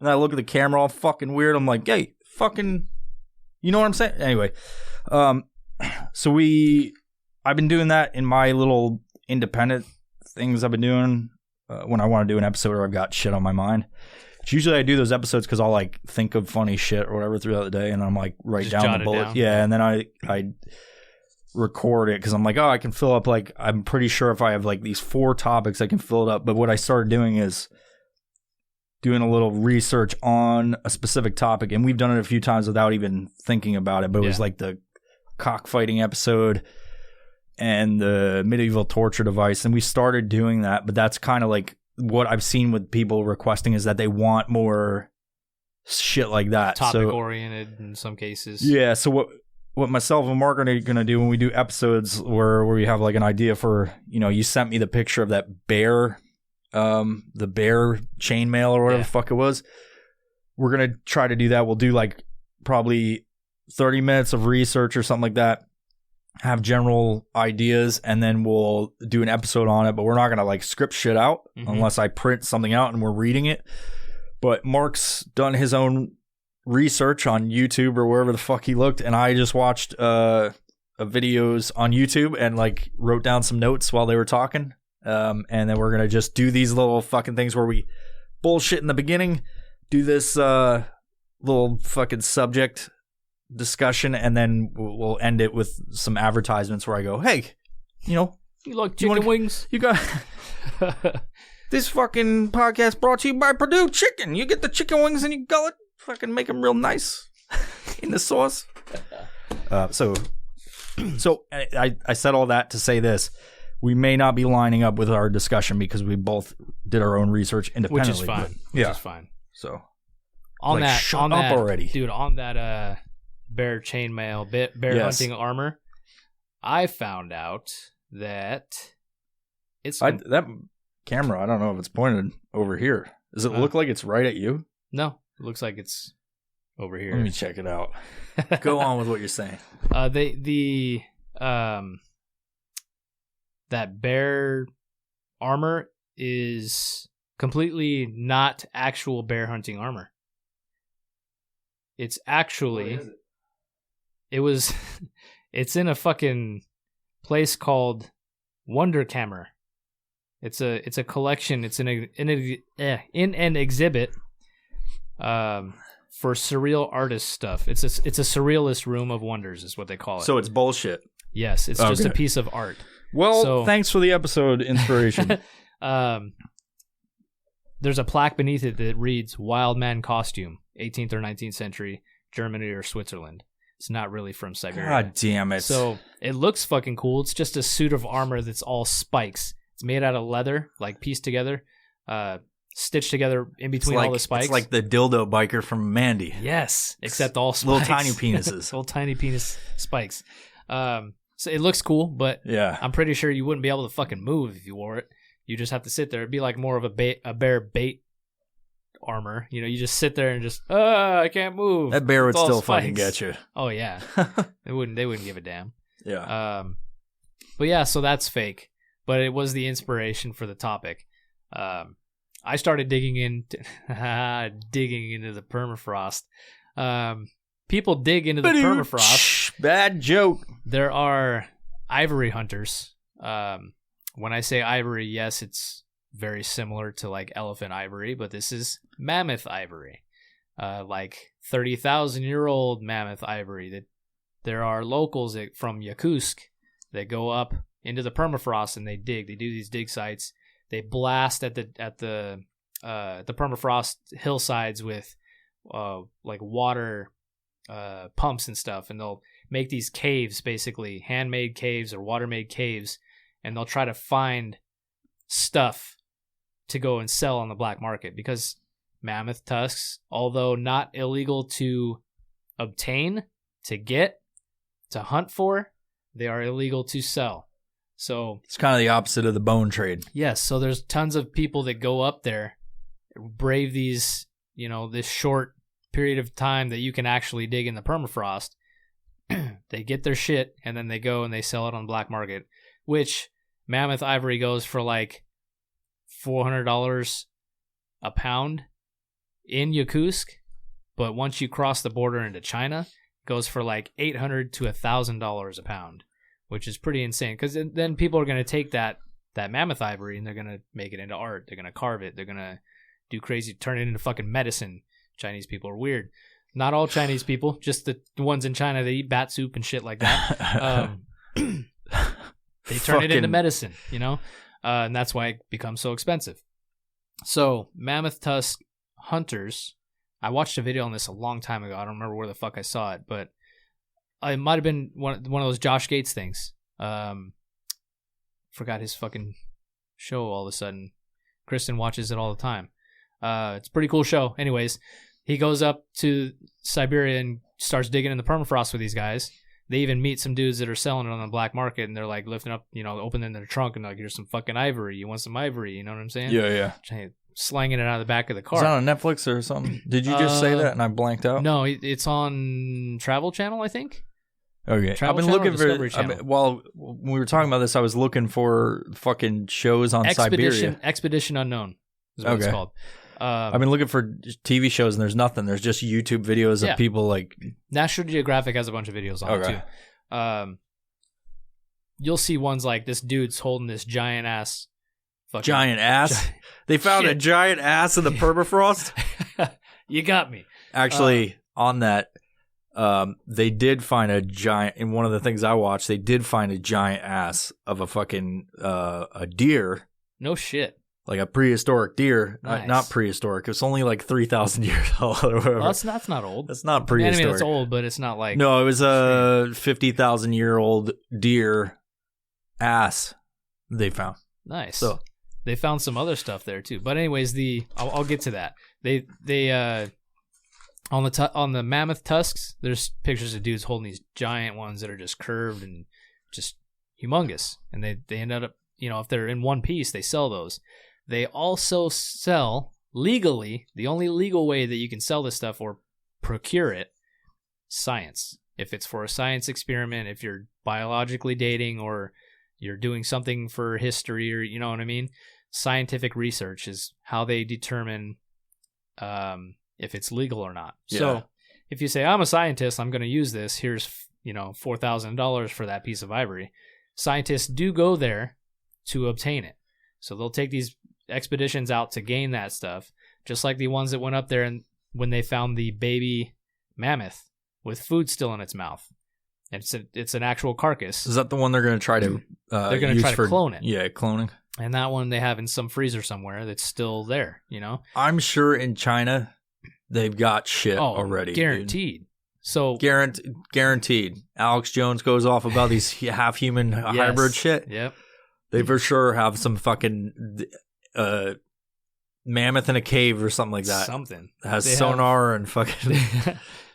And I look at the camera all fucking weird. I'm like, hey, fucking, you know what I'm saying? Anyway. So I've been doing that in my little independent things I've been doing when I want to do an episode or I've got shit on my mind. It's usually I do those episodes because I'll like think of funny shit or whatever throughout the day, and I'm like write Just down the bullets. down. Yeah, and then I record it because I'm like, oh, I can fill up, like, I'm pretty sure if I have like these 4 topics, I can fill it up. But what I started doing is doing a little research on a specific topic, and we've done it a few times without even thinking about it. But it was like the cockfighting episode and the medieval torture device, and we started doing that. But that's kind of like what I've seen with people requesting is that they want more shit like that, topic oriented in some cases. Yeah. So what myself and Mark are going to do when we do episodes where we have like an idea for, you know, you sent me the picture of that bear, the bear chainmail or whatever the fuck it was. We're going to try to do that. We'll do like probably 30 minutes of research or something like that, have general ideas, and then we'll do an episode on it. But we're not going to like script shit out unless I print something out and we're reading it. But Mark's done his own research on YouTube or wherever the fuck he looked, and I just watched videos on YouTube and like wrote down some notes while they were talking. And then we're going to just do these little fucking things where we bullshit in the beginning, do this little fucking subject discussion, and then we'll end it with some advertisements where I go, hey, you know, you like chicken wings? You got this fucking podcast brought to you by Purdue Chicken. You get the chicken wings and you gullet, fucking make them real nice in the sauce. So I said all that to say this. We may not be lining up with our discussion because we both did our own research independently. Which is fine. Which is fine. So on like, that, shut on up that, already, dude. On that bear chainmail, bear hunting armor, I found out that it's that camera. I don't know if it's pointed over here. Does it look like it's right at you? No, it looks like it's over here. Let me check it out. Go on with what you're saying. That bear armor is completely not actual bear hunting armor. It's actually it's in a fucking place called Wonderkammer. It's a collection. It's in an exhibit for surreal artist stuff. It's a surrealist room of wonders is what they call it. So it's bullshit. Yes, it's just a piece of art. Well, thanks for the episode inspiration. There's a plaque beneath it that reads "Wild Man Costume, 18th or 19th century, Germany or Switzerland." It's not really from Siberia. God damn it! So it looks fucking cool. It's just a suit of armor that's all spikes. It's made out of leather, like pieced together, stitched together in between all the spikes. It's like the dildo biker from Mandy. Yes, except all spikes. Little tiny penises. Little tiny penis spikes. So it looks cool, but I'm pretty sure you wouldn't be able to fucking move if you wore it. You just have to sit there. It'd be like more of a bear bait armor. You know, you just sit there and just, I can't move. That bear would still spikes. fucking get you. Oh yeah, they wouldn't give a damn. Yeah. But yeah, so that's fake. But it was the inspiration for the topic. I started digging into the permafrost. People dig into the permafrost. Bad joke. There are ivory hunters. When I say ivory, yes, it's very similar to like elephant ivory, but this is mammoth ivory, like 30,000-year-old mammoth ivory. That there are locals from Yakutsk that go up into the permafrost and they dig. They do these dig sites. They blast at the permafrost hillsides with like water pumps and stuff, and they'll make these caves, basically handmade caves or water-made caves, and they'll try to find stuff to go and sell on the black market, because mammoth tusks, although not illegal to obtain, to get, to hunt for, they are illegal to sell. So It's kind of the opposite of the bone trade. yes, so there's tons of people that go up there, brave these, this short period of time that you can actually dig in the permafrost. They get their shit, and then they go and they sell it on the black market, which mammoth ivory goes for like $400 a pound in Yakutsk, but once you cross the border into China, it goes for like $800 to $1,000 a pound, which is pretty insane, because then people are going to take that mammoth ivory and they're going to make it into art. They're going to carve it. They're going to do crazy, turn it into fucking medicine. Chinese people are weird. Not all Chinese people, just the ones in China that eat bat soup and shit like that. They turn it into medicine, and that's why it becomes so expensive. So mammoth tusk hunters, I watched a video on this a long time ago. I don't remember where the fuck I saw it, but it might have been one of those Josh Gates things. Forgot his fucking show all of a sudden. Kristen watches it all the time. It's a pretty cool show. Anyways, he goes up to Siberia and starts digging in the permafrost with these guys. They even meet some dudes that are selling it on the black market, and they're like lifting up, opening their trunk and like, here's some fucking ivory. You want some ivory? You know what I'm saying? Yeah. Slanging it out of the back of the car. Is that on Netflix or something? Did you just say that and I blanked out? No, it's on Travel Channel, I think. Okay. Travel I've been Channel or looking Discovery for, Channel? while we were talking about this, I was looking for fucking shows on Siberia. Expedition Unknown is what it's called. I've been looking for TV shows and there's nothing. There's just YouTube videos of people like... National Geographic has a bunch of videos on it too. You'll see ones like this dude's holding this giant ass. Giant ass? They found a giant ass in the permafrost? You got me. Actually, on that, they did find a giant... In one of the things I watched, they did find a giant ass of a fucking a deer. No shit. Like a prehistoric deer. Nice. Not prehistoric. It's only like 3,000 years old or whatever. Well, that's not old. That's not prehistoric. I mean, it's old, but it's not like... No, it was a 50,000-year-old deer ass they found. Nice. So they found some other stuff there too. But anyways, I'll get to that. They on the mammoth tusks, there's pictures of dudes holding these giant ones that are just curved and just humongous. And they end up, if they're in one piece, they sell those. They also sell legally, the only legal way that you can sell this stuff or procure it, science. If it's for a science experiment, if you're biologically dating or you're doing something for history, or you know what I mean? Scientific research is how they determine if it's legal or not. Yeah. So if you say, I'm a scientist, I'm going to use this, here's, $4,000 for that piece of ivory. Scientists do go there to obtain it. So they'll take these expeditions out to gain that stuff, just like the ones that went up there and when they found the baby mammoth with food still in its mouth. It's an actual carcass. is that the one they're going to try to They're going to try to clone it. Yeah, cloning. And that one they have in some freezer somewhere that's still there, I'm sure in China they've got shit already. Guaranteed. Dude. So guaranteed. Alex Jones goes off about these half-human hybrid shit. Yep. They for sure have some fucking mammoth in a cave or something like that. Something. That has sonar and fucking...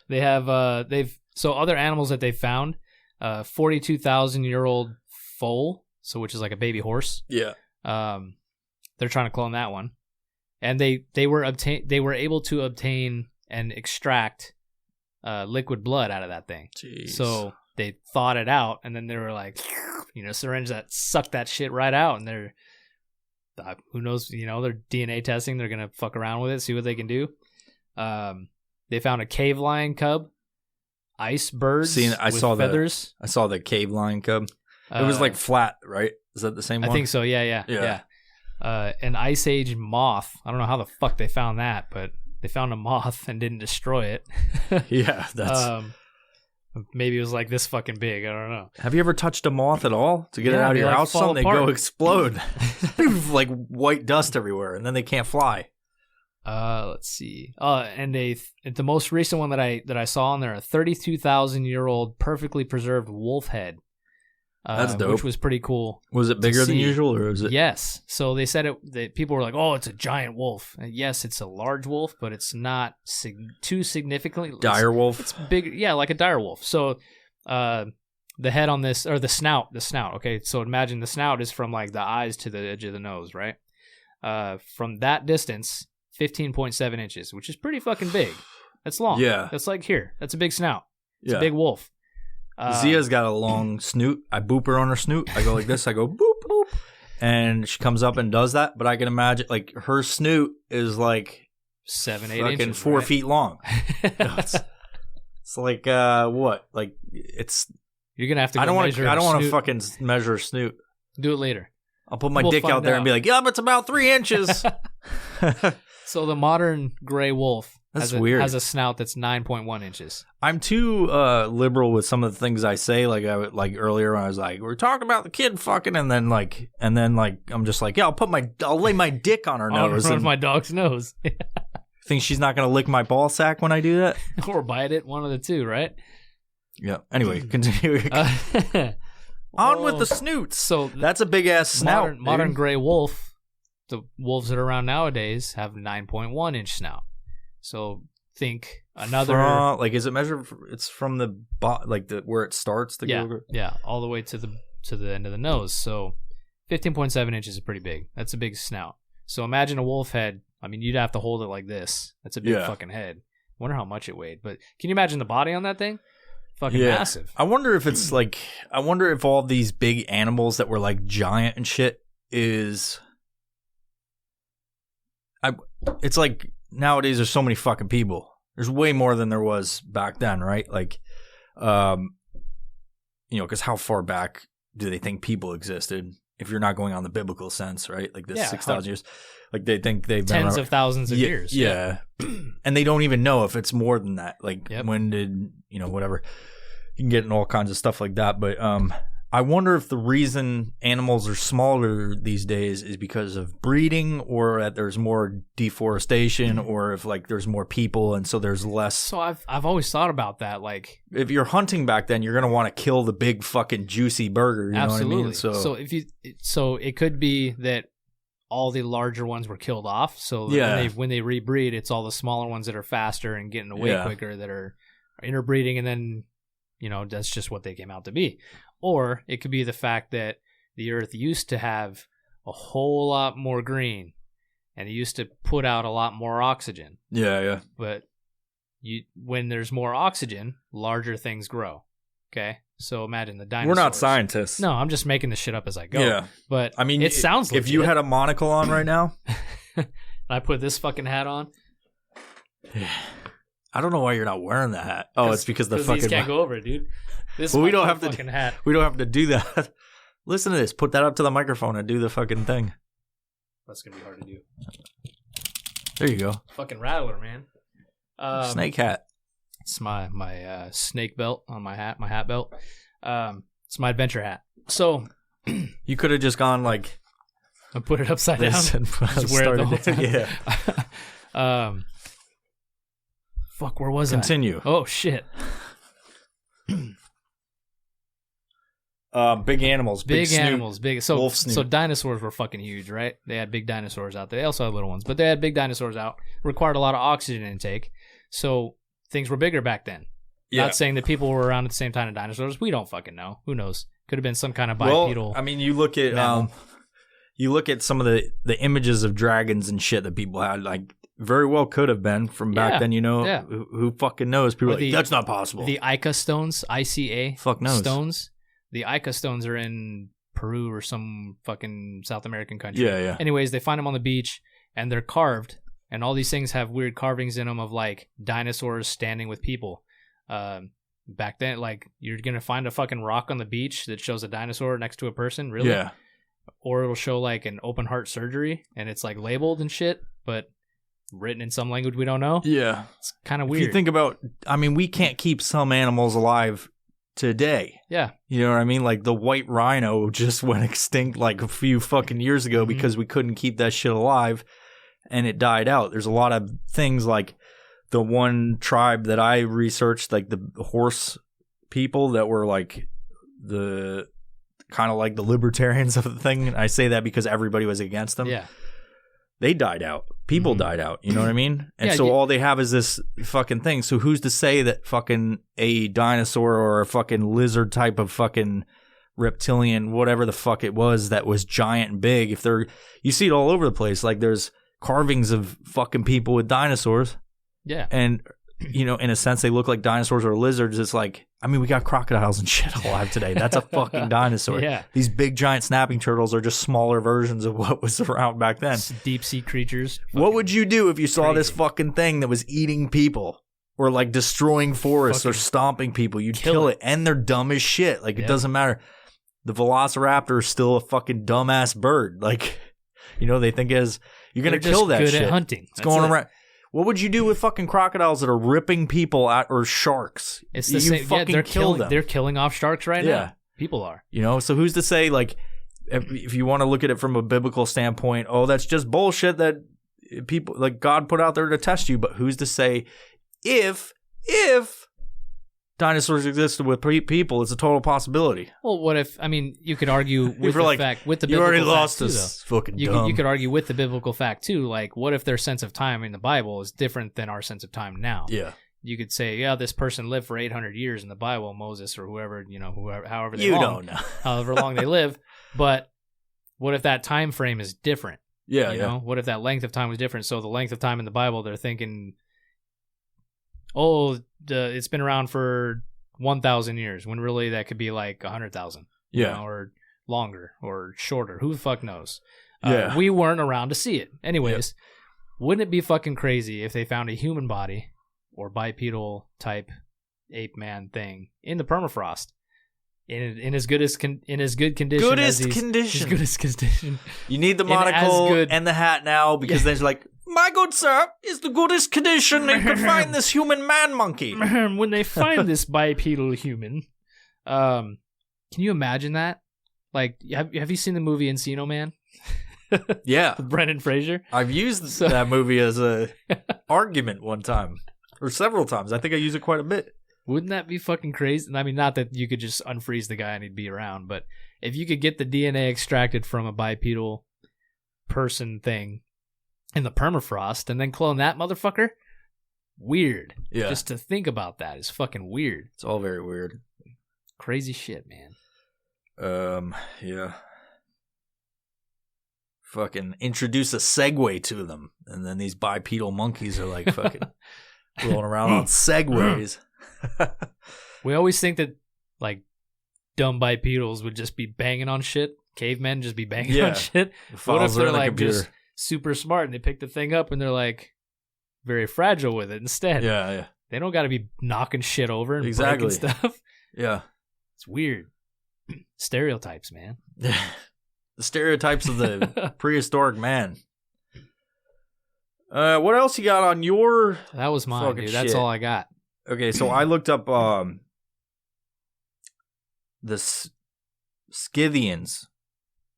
They have, so other animals that they found, 42,000-year-old foal, so which is like a baby horse. Yeah. They're trying to clone that one. And they were able to obtain and extract liquid blood out of that thing. Jeez. So they thawed it out, and then they were like, syringe that sucked that shit right out, and they're, who knows, they're DNA testing. They're gonna fuck around with it, see what they can do. They found a cave lion cub, ice birds with feathers. I saw the cave lion cub. It was like flat, right? Is that the same one? I think so. Yeah. An ice age moth. I don't know how the fuck they found that, but they found a moth and didn't destroy it. Yeah, that's... maybe it was like this fucking big. I don't know. Have you ever touched a moth at all? To get it out of your house, something, they go explode. Like white dust everywhere, and then they can't fly. Let's see. And the most recent one that I saw on there, a 32,000-year-old perfectly preserved wolf head. That's dope. Which was pretty cool. Was it bigger than usual, or is it? Yes. So they said that people were like, "Oh, it's a giant wolf." And yes, it's a large wolf, but it's not too significantly. Dire wolf. It's big, yeah, like a dire wolf. So, the head on this, or the snout. Okay, so imagine the snout is from like the eyes to the edge of the nose, right? From that distance, 15.7 inches, which is pretty fucking big. That's long. Yeah. That's like here. That's a big snout. It's Yeah. a big wolf. Zia's got a long snoot. I boop her on her snoot. I go like this. I go boop, boop. And she comes up and does that. But I can imagine, like, her snoot is like 7-8 fucking inches. 4 right? feet long. It's like, what? Like, it's... You're going to have to go I don't want to snoot. fucking measure a snoot. Do it later. I'll put my We'll dick find out there and be like, yeah, but it's about 3 inches. So the modern gray wolf That's weird. has a snout that's 9.1 inches. I'm too liberal with some of the things I say. Like earlier when I was like, we're talking about the kid fucking, and then I'm just like, yeah, I'll lay my dick on her On nose. front of my dog's nose. Think she's not gonna lick my ball sack when I do that? Or bite it, one of the two, right? Yeah. Anyway, continue. On with the snoots. So That's a big ass snout. modern dude. gray wolf, the wolves that are around nowadays have 9.1 inch snout. So think another is it measured? It's from the where it starts. yeah, all the way to the end of the nose. So 15.7 inches is pretty big. That's a big snout. So imagine a wolf head. I mean, you'd have to hold it like this. That's a big fucking head. Wonder how much it weighed. But can you imagine the body on that thing? Fucking massive. I wonder if it's like. I wonder if all these big animals that were like giant and shit is. It's like nowadays there's so many fucking people. There's way more than there was back then, right? Like, because how far back do they think people existed? If you're not going on the biblical sense, right? Like this 6,000 years. Like they think they've been tens of thousands of years. Yeah. And they don't even know if it's more than that. Like when did, whatever. You can get in all kinds of stuff like that. But I wonder if the reason animals are smaller these days is because of breeding, or that there's more deforestation, or if like there's more people and so there's less. So I've always thought about that. Like, if you're hunting back then, you're gonna want to kill the big fucking juicy burger. You absolutely. know what I mean? So it could be that all the larger ones were killed off. So when they rebreed, it's all the smaller ones that are faster and getting away quicker that are interbreeding, and then that's just what they came out to be. Or it could be the fact that the Earth used to have a whole lot more green, and it used to put out a lot more oxygen. Yeah. But when there's more oxygen, larger things grow. Okay? So imagine the dinosaurs. We're not scientists. No, I'm just making this shit up as I go. Yeah. But I mean, it sounds legit. If you had a monocle on right now. I put this fucking hat on. I don't know why you're not wearing the hat. Oh, it's because the fucking these can't go over it, dude. This we don't have fucking hat. We don't have to do that. Listen to this. Put that up to the microphone and do the fucking thing. That's gonna be hard to do. There you go. Fucking rattler, man. Snake hat. It's my snake belt on my hat belt. It's my adventure hat. So you could have just gone like I put it upside down. And just wear it the whole time. Yeah. Fuck, where was Continue. I? Oh shit. Big animals. Big snoot, animals. Big. So wolf snoot. so dinosaurs were fucking huge, right? They had big dinosaurs out there. They also had little ones, but they had big dinosaurs out. Required a lot of oxygen intake. So things were bigger back then. Yeah. Not saying that people were around at the same time as dinosaurs. We don't fucking know. Who knows? Could have been some kind of bipedal. Well, I mean, you look at some of the images of dragons and shit that people had, like very well could have been from back then. Yeah. Who fucking knows? People are like, that's not possible. The Ica stones, ICA fuck knows. stones. The Ica stones are in Peru or some fucking South American country. Yeah. Anyways, they find them on the beach and they're carved, and all these things have weird carvings in them of like dinosaurs standing with people. Back then, like you're gonna find a fucking rock on the beach that shows a dinosaur next to a person, really? Yeah. Or it'll show like an open heart surgery and it's like labeled and shit, but written in some language we don't know. Yeah. It's kind of weird. If you think about, I mean, we can't keep some animals alive today. Yeah. You know what I mean? Like the white rhino just went extinct like a few fucking years ago because we couldn't keep that shit alive and it died out. There's a lot of things like the one tribe that I researched, like the horse people that were like the kind of like the libertarians of the thing. I say that because everybody was against them. Yeah. They died out. People died out. You know what I mean? And Yeah, so all they have is this fucking thing. So who's to say that fucking a dinosaur or a fucking lizard type of fucking reptilian, whatever the fuck it was that was giant and big, if they're, you see it all over the place. Like there's carvings of fucking people with dinosaurs. Yeah. And, you know, in a sense, they look like dinosaurs or lizards. It's like, I mean, we got crocodiles and shit alive today. That's a fucking dinosaur. Yeah. These big giant snapping turtles are just smaller versions of what was around back then. Deep sea creatures. What would you do if you saw this crazy. fucking thing that was eating people or like destroying forests or Fucking stomping people? You'd kill kill it. it. And they're dumb as shit. Like, it Yeah. doesn't matter. The velociraptor is still a fucking dumbass bird. Like, you know, they think as you're going to They're kill just that good shit. at hunting. It's That's going it. around. What would you do with fucking crocodiles that are ripping people out or sharks? It's the you same. fucking they're kill killing. them. They're killing off sharks right Yeah. now. People are. You know, so who's to say, like, if you want to look at it from a biblical standpoint, oh, that's just bullshit that people, like, God put out there to test you. But who's to say if dinosaurs existed with people, it's a total possibility. Well, what if? I mean, you could argue with If we're the like, fact with the you biblical already fact lost too, us, though. fucking You dumb. could argue with the biblical fact too. Like, what if their sense of time in the Bible is different than our sense of time now? Yeah. You could say, yeah, this person lived for 800 years in the Bible, Moses or whoever, you know, however they You long, don't know. however long they live. But what if that time frame is different? Yeah, You yeah. know, what if that length of time was different? So the length of time in the Bible, they're thinking, oh, it's been around for 1,000 years, when really that could be like 100,000, Yeah. or longer or shorter. Who the fuck knows? Yeah. We weren't around to see it. Anyways, wouldn't it be fucking crazy if they found a human body or bipedal type ape man thing in the permafrost in as good as in as good condition Goodest as these, condition. as good as condition. You need the In as monocle good- and the hat now because there's like, my good sir, is the goodest condition they could find this human man monkey. When they find this bipedal human, can you imagine that? Like, have you seen the movie Encino Man Yeah. with Brendan Fraser? I've used that movie as a argument one time or several times. I think I use it quite a bit. Wouldn't that be fucking crazy? I mean, not that you could just unfreeze the guy and he'd be around, but if you could get the DNA extracted from a bipedal person thing in the permafrost and then clone that motherfucker, weird. Yeah. Just to think about that is fucking weird. It's all very weird. Crazy shit, man. Yeah. Fucking introduce a Segway to them, and then these bipedal monkeys are like fucking rolling around on Segways. We always think that, like, dumb bipedals would just be banging on shit. Cavemen just be banging Yeah. on shit. The What if files are they're in the like computer. just super smart and they pick the thing up and they're like very fragile with it instead? Yeah, yeah, They don't got to be knocking shit over and Exactly. breaking stuff. yeah. It's weird. Stereotypes, man. The stereotypes of the prehistoric man. What else you got on your? That was mine, Fucking dude. That's shit. all I got. Okay, so I looked up the Scythians.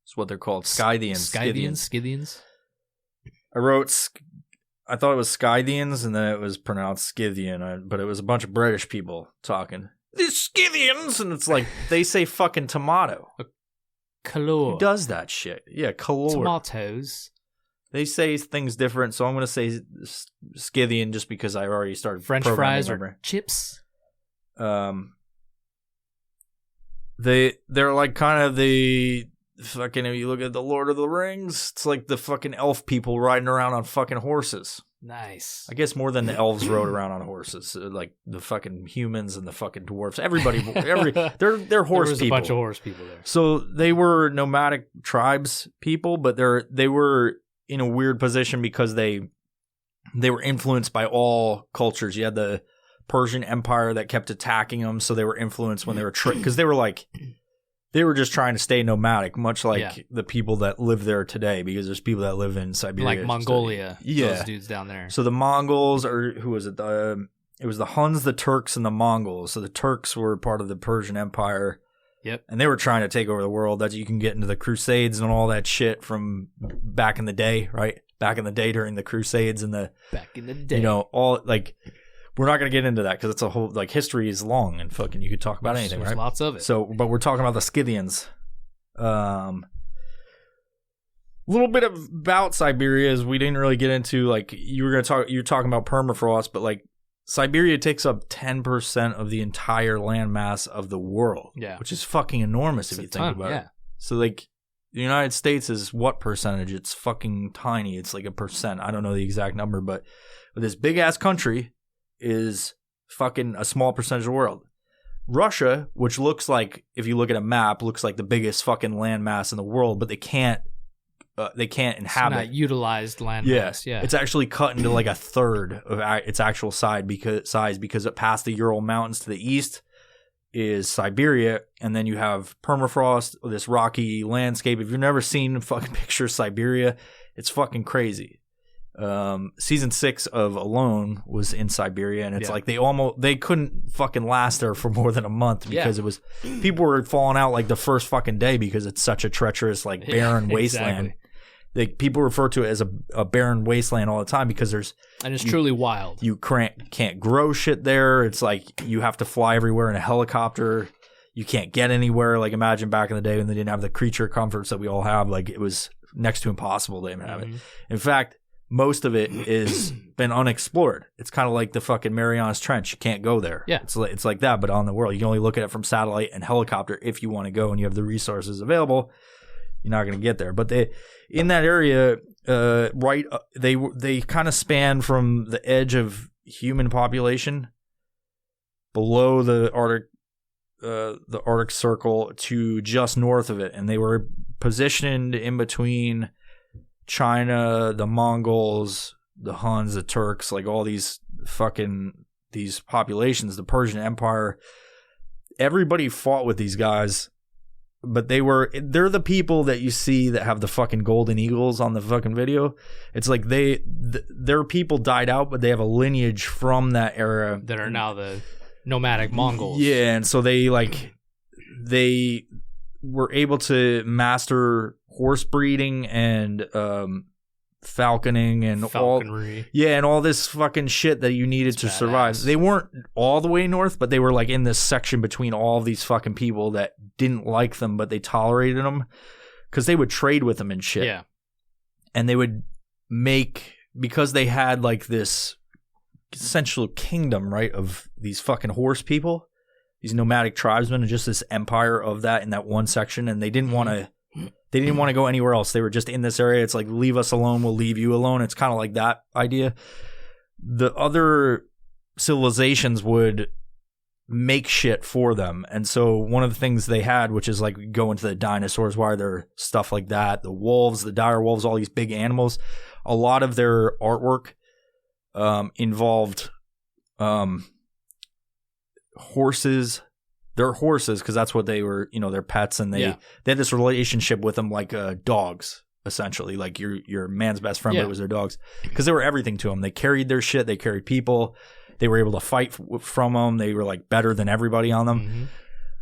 That's what they're called. Scythians. Scythians? I wrote. I thought it was Scythians, and then it was pronounced Scythian, but it was a bunch of British people talking. The Scythians, and it's like they say fucking tomato. Color. Who does that shit? Yeah, color. Tomatoes. They say things different, so I'm going to say Scythian just because I already started French programming fries my or brain. chips? They're like kind of the fucking, if you look at the Lord of the Rings, it's like the fucking elf people riding around on fucking horses. Nice. I guess more than the elves rode around on horses, like the fucking humans and the fucking dwarves. Everybody, they're horse There was people. a bunch of horse people there. So they were nomadic tribes people, but they were in a weird position because they were influenced by all cultures. You had the Persian Empire that kept attacking them, so they were influenced when they were because they were just trying to stay nomadic, much like the people that live there today. Because there's people that live in Siberia, Like Mongolia. Yeah. Those dudes down there. So the Mongols, or who was it? It was the Huns, the Turks, and the Mongols. So the Turks were part of the Persian Empire. Yep. And they were trying to take over the world. That you can get into the Crusades and all that shit from back in the day, right? Back in the day during the Crusades and the, Back in the day. you know, all like, we're not going to get into that because it's a whole, like, history is long and fucking you could talk about anything, There's right? lots of it. So, but we're talking about the Scythians. A little bit about Siberia is we didn't really get into, like, you're talking about permafrost, but like Siberia takes up 10% of the entire landmass of the world, which is fucking enormous if you think about it. So like the United States is what percentage? It's fucking tiny. It's like 1%. I don't know the exact number, but this big ass country is fucking a small percentage of the world. Russia, which looks like, if you look at a map, looks like the biggest fucking landmass in the world, but they can't inhabit. It's not utilized landmass. Yeah. It's actually cut into like a third of its actual size because past the Ural Mountains to the east is Siberia, and then you have permafrost, this rocky landscape. If you've never seen a fucking picture of Siberia, it's fucking crazy. Season 6 of Alone was in Siberia, and it's like they couldn't fucking last there for more than a month because it was, people were falling out like the first fucking day because it's such a treacherous, like, barren wasteland. Like, people refer to it as a barren wasteland all the time because it's truly wild. You can't grow shit there. It's like you have to fly everywhere in a helicopter. You can't get anywhere. Like, imagine back in the day when they didn't have the creature comforts that we all have. Like, it was next to impossible to even have it. In fact, most of it is been unexplored. It's kind of like the fucking Marianas Trench. You can't go there. Yeah. It's like that, but on the world. You can only look at it from satellite and helicopter if you want to go and you have the resources available. You're not going to get there. But in that area, they kind of span from the edge of human population below the Arctic Circle to just north of it. And they were positioned in between China, the Mongols, the Huns, the Turks, like all these populations, the Persian Empire. Everybody fought with these guys, but they're the people that you see that have the fucking golden eagles on the fucking video. It's like their people died out, but they have a lineage from that era that are now the nomadic Mongols. Yeah, and so they were able to master horse breeding and falconing and falconry. And all this fucking shit that you needed to survive. They weren't all the way north, but they were like in this section between all of these fucking people that didn't like them, but they tolerated them because they would trade with them and shit. Yeah, and they would because they had like this essential kingdom, right, of these fucking horse people, these nomadic tribesmen, and just this empire of that in that one section, and they didn't want to. They didn't want to go anywhere else. They were just in this area. It's like, leave us alone, we'll leave you alone. It's kind of like that idea. The other civilizations would make shit for them. And so one of the things they had, which is like go into the dinosaurs, why there stuff like that, the wolves, the dire wolves, all these big animals, a lot of their artwork involved horses. They're horses because that's what they were, their pets, and they had this relationship with them like dogs, essentially, like your man's best friend, but it was their dogs because they were everything to them. They carried their shit, they carried people, they were able to fight from them, they were like better than everybody on them,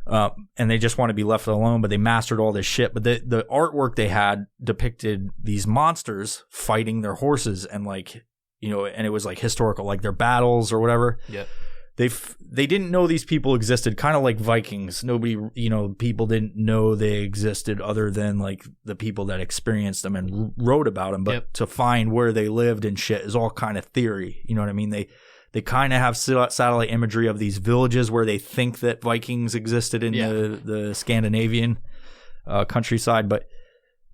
and they just want to be left alone. But they mastered all this shit. But the artwork they had depicted these monsters fighting their horses, and like and it was like historical, like their battles or whatever. Yeah. They didn't know these people existed, kind of like Vikings. Nobody, people didn't know they existed other than like the people that experienced them and wrote about them. But to find where they lived and shit is all kind of theory. You know what I mean? They kind of have satellite imagery of these villages where they think that Vikings existed in the Scandinavian countryside,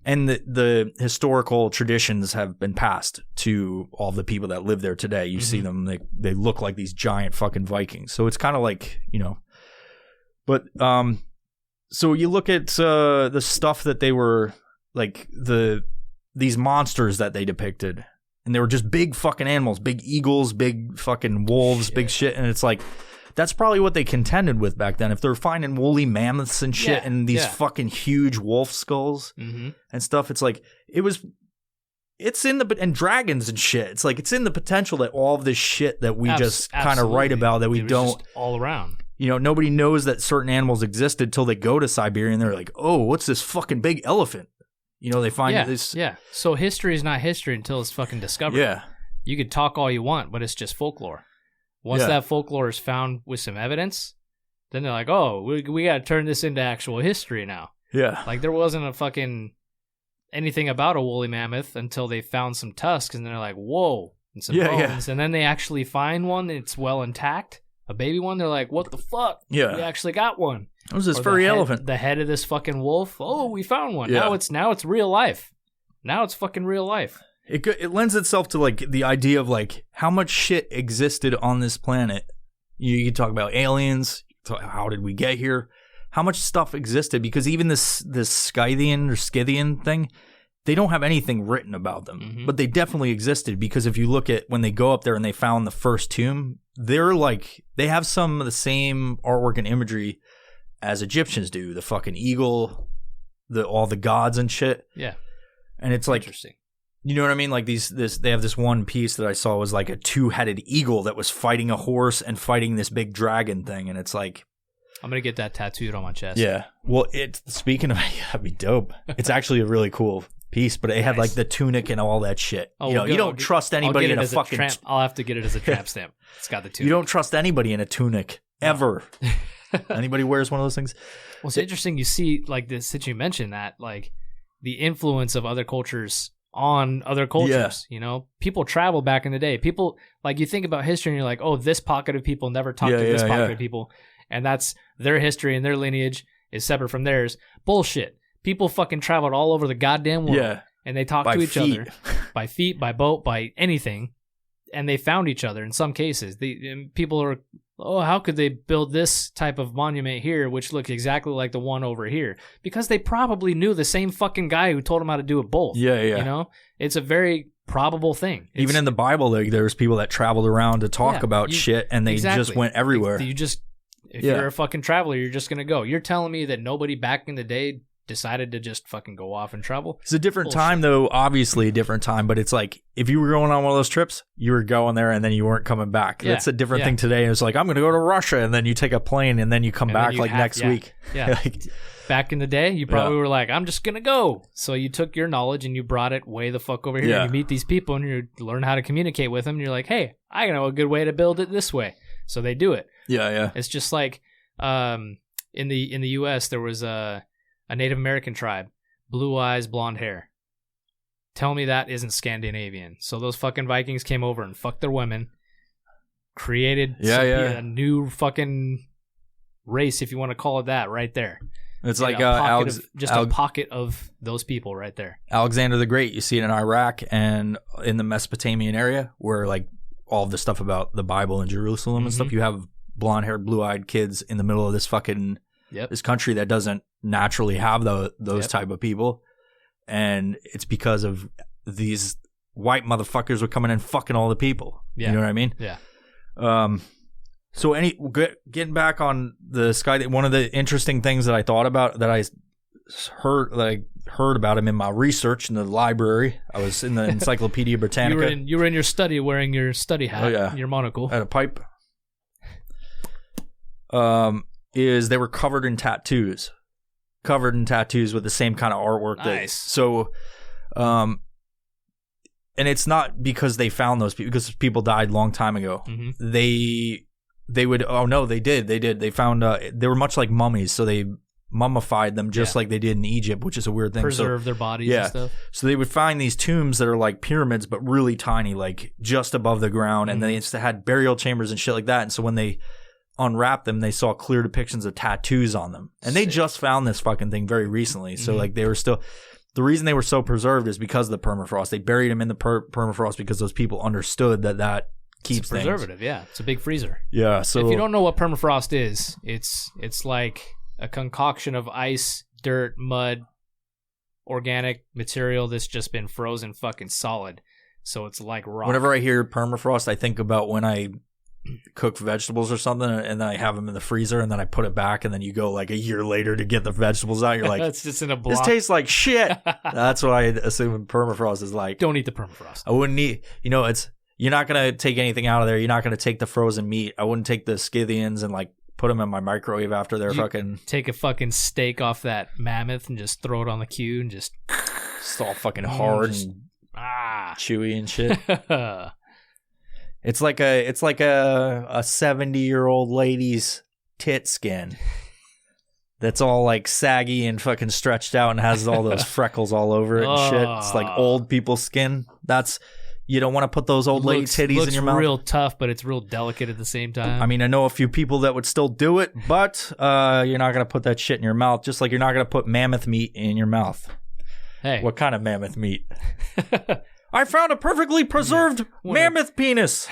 and the historical traditions have been passed to all the people that live there today. You see them, they look like these giant fucking Vikings. So it's kind of like, but so you look at the stuff that they were like, these monsters that they depicted, and they were just big fucking animals, big eagles, big fucking wolves, big shit. And it's like, that's probably what they contended with back then. If they're finding woolly mammoths and shit and these fucking huge wolf skulls and stuff, it's like, it's in and dragons and shit. It's like, it's in the potential that all of this shit that we just kind of write about that we don't. Just all around. Nobody knows that certain animals existed till they go to Siberia and they're like, oh, what's this fucking big elephant? They find this. Yeah. So history is not history until it's fucking discovered. Yeah. You could talk all you want, but it's just folklore. Once that folklore is found with some evidence, then they're like, oh, we got to turn this into actual history now. Yeah. Like there wasn't a fucking anything about a woolly mammoth until they found some tusks, and they're like, whoa, and some bones. And then they actually find one that's well intact, a baby one. They're like, what the fuck? Yeah. We actually got one. It was this furry elephant. The head of this fucking wolf. Oh, we found one. Yeah. Now it's real life. Now it's fucking real life. It lends itself to like the idea of like how much shit existed on this planet. You talk about aliens. How did we get here? How much stuff existed? Because even this Scythian or Scythian thing, they don't have anything written about them, but they definitely existed. Because if you look at when they go up there and they found the first tomb, they're like they have some of the same artwork and imagery as Egyptians do. The fucking eagle, all the gods and shit. Yeah, and it's like interesting. You know what I mean? Like they have this one piece that I saw was like a 2-headed eagle that was fighting a horse and fighting this big dragon thing, and it's like I'm gonna get that tattooed on my chest. Yeah. Well, speaking of, that'd be dope. It's actually a really cool piece, but it had like the tunic and all that shit. Oh, you don't trust anybody in a fucking. I'll have to get it as a tramp stamp. It's got the tunic. You don't trust anybody in a tunic ever. Anybody wears one of those things? Well, it's interesting. You see, like this, since you mentioned that, like the influence of other cultures on other cultures. You know, people travel back in the day. People, like, you think about history and you're like, oh, this pocket of people never talk to this pocket of people, and that's their history and their lineage is separate from theirs. Bullshit. People fucking traveled all over the goddamn world, and they talked to each other by feet, by boat, by anything, and they found each other in some cases. People are, oh, how could they build this type of monument here, which looks exactly like the one over here? Because they probably knew the same fucking guy who told them how to do it both. Yeah. You know, it's a very probable thing. Even in the Bible, there's people that traveled around to talk about shit, and they just went everywhere. If you're a fucking traveler, you're just gonna go. You're telling me that nobody back in the day decided to just fucking go off and travel? It's a different time, though. Obviously, a different time. But it's like if you were going on one of those trips, you were going there and then you weren't coming back. Yeah. That's a different thing today. It's like I'm going to go to Russia, and then you take a plane and then you come back like next week. Yeah. Back in the day, you probably were like, I'm just going to go. So you took your knowledge and you brought it way the fuck over here. Yeah. And you meet these people and you learn how to communicate with them. And you're like, hey, I know a good way to build it this way. So they do it. Yeah. It's just like in the U.S., there was a Native American tribe, blue eyes, blonde hair. Tell me that isn't Scandinavian. So those fucking Vikings came over and fucked their women, created a new fucking race, if you want to call it that, right there. It's like a pocket of those people right there. Alexander the Great. You see it in Iraq and in the Mesopotamian area, where like all of the stuff about the Bible and Jerusalem and stuff. You have blonde-haired, blue-eyed kids in the middle of this fucking this country that doesn't naturally have those type of people, and it's because of these white motherfuckers were coming in fucking all the people. You know what I mean? So getting back on the sky, one of the interesting things that I thought about, that I heard about him in my research in the library. I was in the Encyclopedia Britannica. You were in your study wearing your study hat, your monocle. I had a pipe. Is they were covered in tattoos with the same kind of artwork. Nice. So, and it's not because they found those people, because people died a long time ago. They would, they did. They found, they were much like mummies, so they mummified them just like they did in Egypt, which is a weird thing. Preserve their bodies and stuff. So they would find these tombs that are like pyramids, but really tiny, like just above the ground, and they had burial chambers and shit like that. And so when they unwrapped them, they saw clear depictions of tattoos on them, and they just found this fucking thing very recently. So like they were still, the reason they were so preserved is because of the permafrost. They buried them in the permafrost because those people understood that keeps it's a preservative. It's a big freezer. So if you don't know what permafrost is, it's like a concoction of ice, dirt, mud, organic material that's just been frozen fucking solid. So it's like rock. Whenever I hear permafrost, I think about when I cook vegetables or something, and then I have them in the freezer, and then I put it back, and then you go like a year later to get the vegetables out. You're like, it's just in a block. This tastes like shit. That's what I assume permafrost is like. Don't eat the permafrost. I wouldn't eat. You're not gonna take anything out of there. You're not gonna take the frozen meat. I wouldn't take the Scythians and like put them in my microwave after they're fucking. Take a fucking steak off that mammoth and just throw it on the Q and just. It's all fucking hard and chewy and shit. It's like a 70-year-old lady's tit skin. that's all like saggy and fucking stretched out and has all those freckles all over it and shit. It's like old people's skin. You don't want to put those old lady titties in your mouth. It's real tough, but it's real delicate at the same time. I mean, I know a few people that would still do it, but you're not going to put that shit in your mouth, just like you're not going to put mammoth meat in your mouth. Hey. What kind of mammoth meat? I found a perfectly preserved mammoth penis.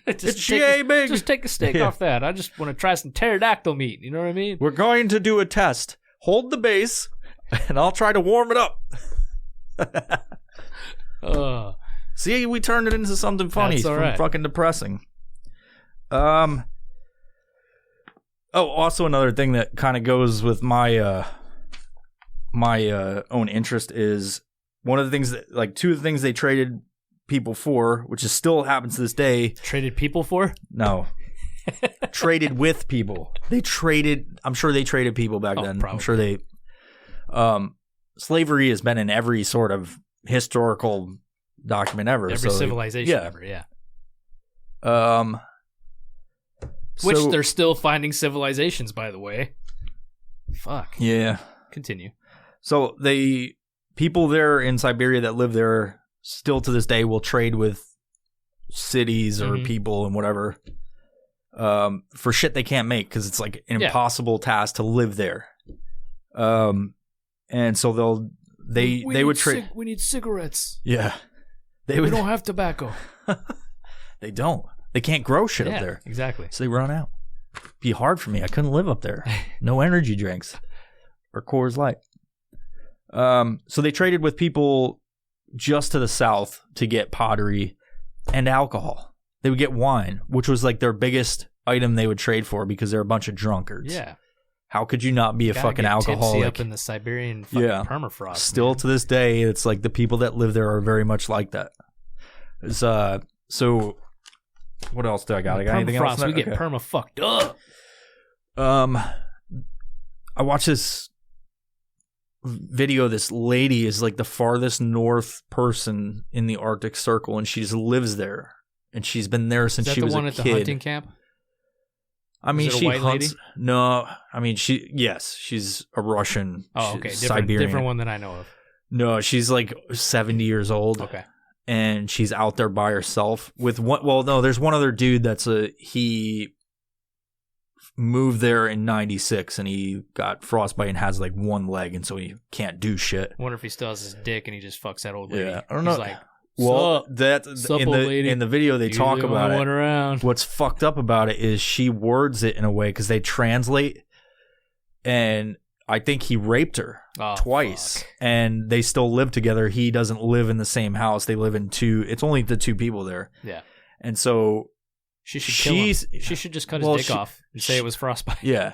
It's GA big. Just take a steak off that. I just want to try some pterodactyl meat. You know what I mean? We're going to do a test. Hold the base, and I'll try to warm it up. See, we turned it into something funny from fucking depressing. Also another thing that kind of goes with my own interest is one of the things that, like, two of the things they traded people for, which is still happens to this day. Traded people for? No. Traded with people. I'm sure they traded people back then. Probably. I'm sure they slavery has been in every sort of historical document ever. Every civilization ever, which they're still finding civilizations, by the way. Fuck. Yeah. Continue. So people there in Siberia that live there still to this day will trade with cities or people and whatever for shit they can't make because it's like an impossible task to live there. And so they would trade. We need cigarettes. Yeah. We don't have tobacco. They don't. They can't grow shit up there. Exactly. So they run out. It'd be hard for me. I couldn't live up there. No energy drinks or Coors Light. So they traded with people just to the south to get pottery and alcohol. They would get wine, which was like their biggest item they would trade for because they're a bunch of drunkards. Yeah. How could you not be a fucking alcoholic? Tipsy up in the Siberian fucking permafrost. Still to this day, it's like the people that live there are very much like that. So what else do I got? I got anything else? We get perma fucked up. I watched this video. This lady is like the farthest north person in the Arctic Circle, and she just lives there, and she's been there since she was a kid. Is that the one at the hunting camp? I mean, she hunts. Lady? No, I mean she's a Russian. Oh, okay, Siberian. Different one than I know of. No, she's like 70 years old. Okay, and she's out there by herself with one. Well, no, there's one other dude he moved there in '96 and he got frostbite and has like one leg, and so he can't do shit. I wonder if he still has his dick and he just fucks that old lady. Yeah, I don't know. He's like, well, sup, in the video they talk about it. Around. What's fucked up about it is she words it in a way because they translate, and I think he raped her twice, and they still live together. He doesn't live in the same house. They live in two. It's only the two people there. Yeah, and so she should kill him. She should just cut his dick off and say it was frostbite. Yeah.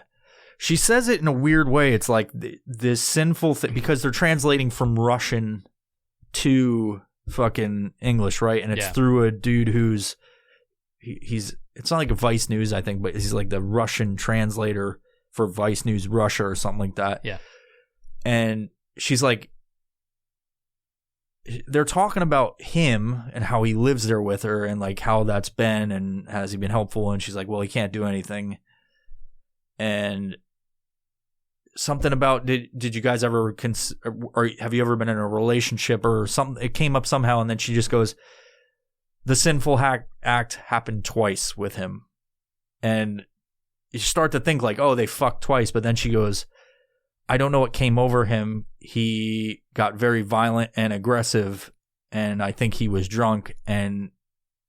She says it in a weird way. It's like this sinful thing because they're translating from Russian to fucking English, right? And it's through a dude who's he's it's not like a Vice News, I think, but he's like the Russian translator for Vice News Russia or something like that. Yeah. And she's like, they're talking about him and how he lives there with her and like how that's been and has he been helpful, and she's like, well, he can't do anything. And something about did you guys ever or have you ever been in a relationship or something? It came up somehow, and then she just goes, the sinful act happened twice with him. And you start to think like, oh, they fucked twice, but then she goes, I don't know what came over him. He got very violent and aggressive, and I think he was drunk, and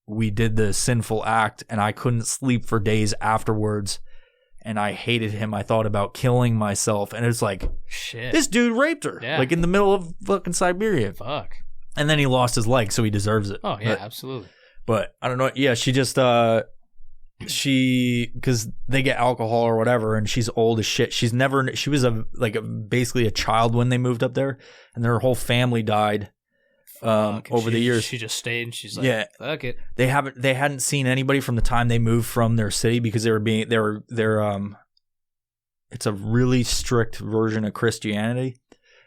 we did the sinful act, and I couldn't sleep for days afterwards. And I hated him. I thought about killing myself. And it's like, shit, this dude raped her. Yeah. Like in the middle of fucking Siberia. Fuck. And then he lost his leg, so he deserves it. Oh, yeah, absolutely. But I don't know. Yeah, she just, because they get alcohol or whatever, and she's old as shit. She was basically a child when they moved up there, and their whole family died. Over the years, she just stayed, and she's like, fuck it. They hadn't seen anybody from the time they moved from their city because it's a really strict version of Christianity,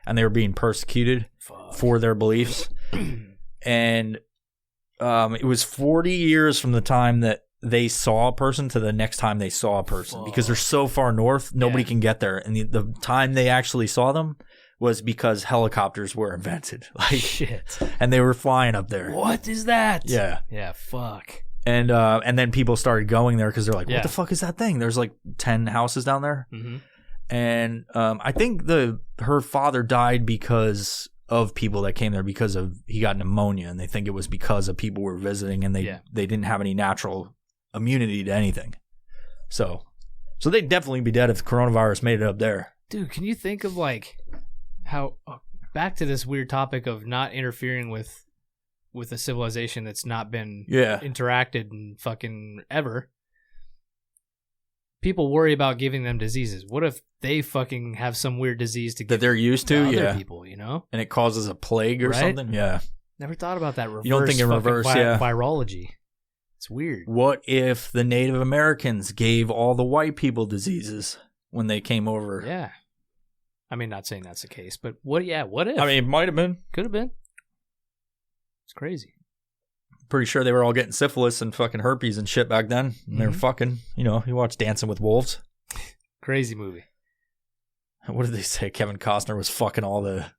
and they were being persecuted for their beliefs. And it was 40 years from the time that they saw a person to the next time they saw a person because they're so far north, nobody can get there. And the time they actually saw them was because helicopters were invented. Like shit. And they were flying up there. What is that? Yeah. Yeah, fuck. And then people started going there because they're like, what the fuck is that thing? There's like 10 houses down there. Mm-hmm. And I think her father died because of people that came there because he got pneumonia, and they think it was because of people were visiting, and they didn't have any natural immunity to anything. So they'd definitely be dead if the coronavirus made it up there. Dude, can you think of like how back to this weird topic of not interfering with a civilization that's not been interacted in fucking ever. People worry about giving them diseases. What if they fucking have some weird disease to give that they're used to? Other people, you know, and it causes a plague or something. Yeah, never thought about that. Reverse you don't think in reverse? Virology. It's weird. What if the Native Americans gave all the white people diseases when they came over? Yeah, I mean, not saying that's the case, but what? Yeah, what if? I mean, it might have been. Could have been. It's crazy. Pretty sure they were all getting syphilis and fucking herpes and shit back then. And they were fucking, you know, you watch Dancing with Wolves. Crazy movie. What did they say? Kevin Costner was fucking all the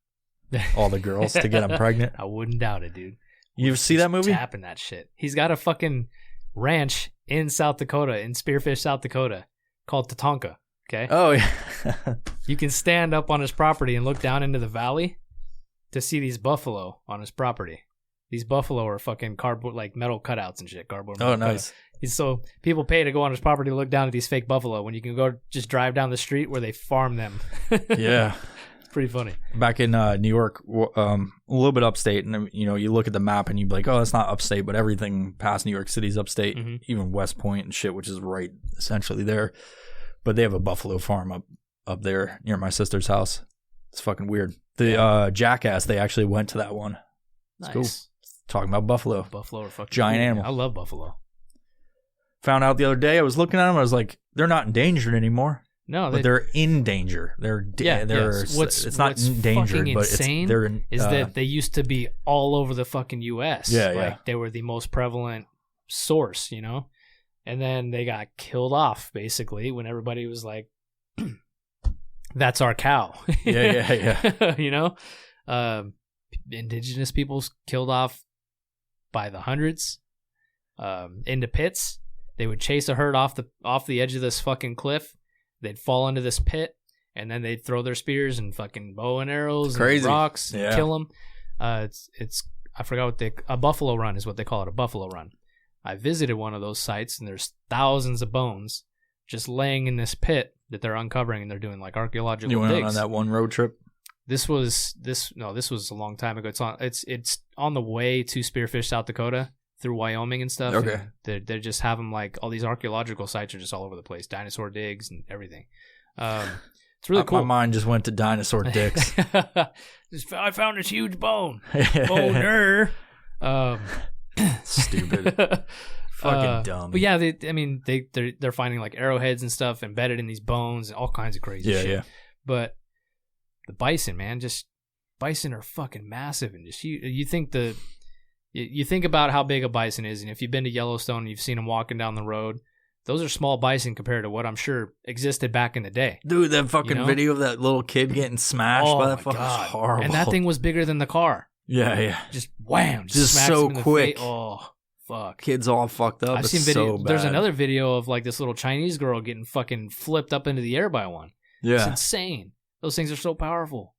girls to get them pregnant. I wouldn't doubt it, dude. You see that movie? Tapping that shit. He's got a fucking ranch in South Dakota, in Spearfish, South Dakota, called Tatanka. Okay. Oh yeah. You can stand up on his property and look down into the valley to see these buffalo on his property. These buffalo are fucking cardboard, like metal cutouts and shit. Cardboard. Oh, nice. So people pay to go on his property to look down at these fake buffalo when you can go just drive down the street where they farm them. Yeah. It's pretty funny. Back in New York, a little bit upstate, and you know, you look at the map and you'd be like, oh, that's not upstate, but everything past New York City's upstate, even West Point and shit, which is right essentially there. But they have a buffalo farm up there near my sister's house. It's fucking weird. The Jackass, they actually went to that one. It's cool. Talking about buffalo. Buffalo are fucking giant cool. animal. I love buffalo. Found out the other day, I was looking at them, I was like, they're not endangered anymore. No, but they're in danger. It's not endangered, but they're in, is that they used to be all over the fucking U.S. Yeah, like they were the most prevalent source, you know? And then they got killed off, basically, when everybody was like, that's our cow. Yeah. You know? Indigenous peoples killed off by the hundreds into pits. They would chase a herd off the edge of this fucking cliff. They'd fall into this pit, and then they'd throw their spears and fucking bow and arrows and rocks and kill them. It's I forgot what a buffalo run is what they call it, a buffalo run. I visited one of those sites, and there's thousands of bones just laying in this pit that they're uncovering, and they're doing like archaeological digs. You went on that one road trip? This was a long time ago. It's on the way to Spearfish, South Dakota, through Wyoming and stuff. Okay. And they just have them like all these archaeological sites are just all over the place, dinosaur digs and everything. It's really cool. My mind just went to dinosaur dicks. I found this huge bone. Boner. Stupid. Fucking dumb. But yeah, they're finding like arrowheads and stuff embedded in these bones and all kinds of crazy shit. Yeah. But the bison, man, bison are fucking massive and just you think about how big a bison is, and if you've been to Yellowstone and you've seen them walking down the road, those are small bison compared to what I'm sure existed back in the day. Dude, that fucking video of that little kid getting smashed by that fucking horrible. And that thing was bigger than the car. Yeah. Just wham. Just so quick. Oh, fuck. Kids all fucked up. I've seen video. So there's another video of like this little Chinese girl getting fucking flipped up into the air by one. Yeah. It's insane. Those things are so powerful.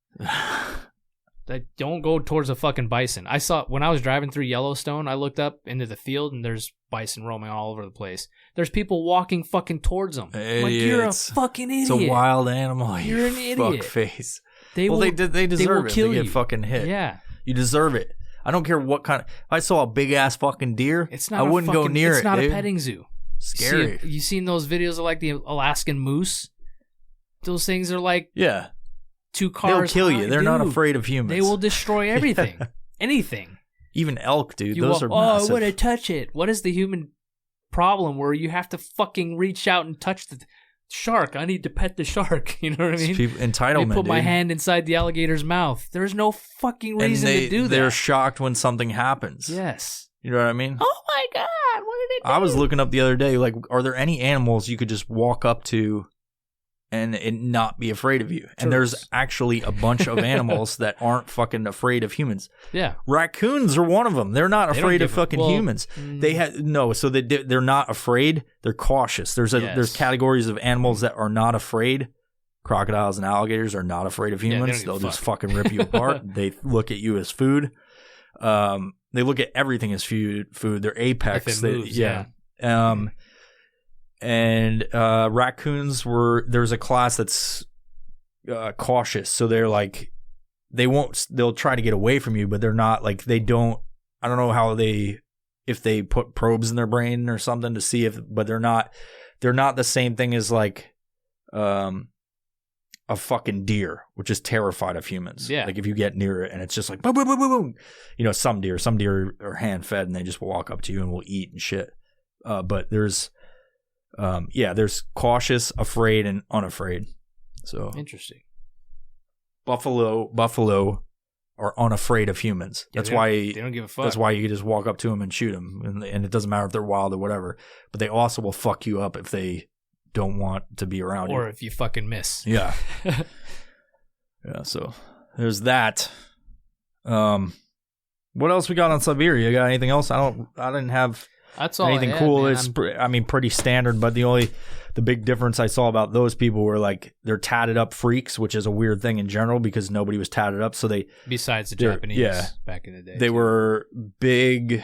Don't go towards a fucking bison. I saw when I was driving through Yellowstone, I looked up into the field and there's bison roaming all over the place. There's people walking fucking towards them. Like, you're a fucking idiot. It's a wild animal. You're an idiot. Fuck face. They deserve it. They get fucking hit. Yeah. You deserve it. I don't care what kind of. If I saw a big ass fucking deer, I wouldn't go near it. It's not a petting zoo. Scary. You seen those videos of like the Alaskan moose? Those things are like two cars. They'll kill you. high. They're Dude, not afraid of humans. They will destroy everything. Anything. Even elk, dude. Those are massive. I want to touch it. What is the human problem where you have to fucking reach out and touch the shark? I need to pet the shark. You know what I mean? Entitlement, put my hand inside the alligator's mouth. There's no fucking reason to do that. They're shocked when something happens. Yes. You know what I mean? Oh my that? What did it do? I was looking up the other day, like, are there any animals you could just walk up to and it not be afraid of you? And there's actually a bunch of animals that aren't fucking afraid of humans. Yeah. Raccoons are one of them. They're not afraid of fucking humans. They They're not afraid. They're cautious. There's categories of animals that are not afraid. Crocodiles and alligators are not afraid of humans. They'll just fucking rip you apart. They look at you as food. They look at everything as food. They're apex. If it moves, And raccoons there's a class that's cautious. So they're like, they'll try to get away from you, but they're not like, I don't know how if they put probes in their brain or something to see but they're not the same thing as like, a fucking deer, which is terrified of humans. Yeah. Like if you get near it and it's just like boom, boom, boom, boom, boom. You know, some deer are hand fed and they just walk up to you and will eat and shit. But there's cautious, afraid, and unafraid. So interesting. Buffalo are unafraid of humans. Yeah, That's why they don't give a fuck. That's why you can just walk up to them and shoot them, and it doesn't matter if they're wild or whatever. But they also will fuck you up if they don't want to be around you, or if you fucking miss. Yeah. Yeah. So there's that. What else we got on Siberia? Got anything else? I didn't have. That's all anything I had, cool. man. It's pretty standard, but the big difference I saw about those people were like they're tatted up freaks, which is a weird thing in general because nobody was tatted up. So besides the Japanese back in the day, they were big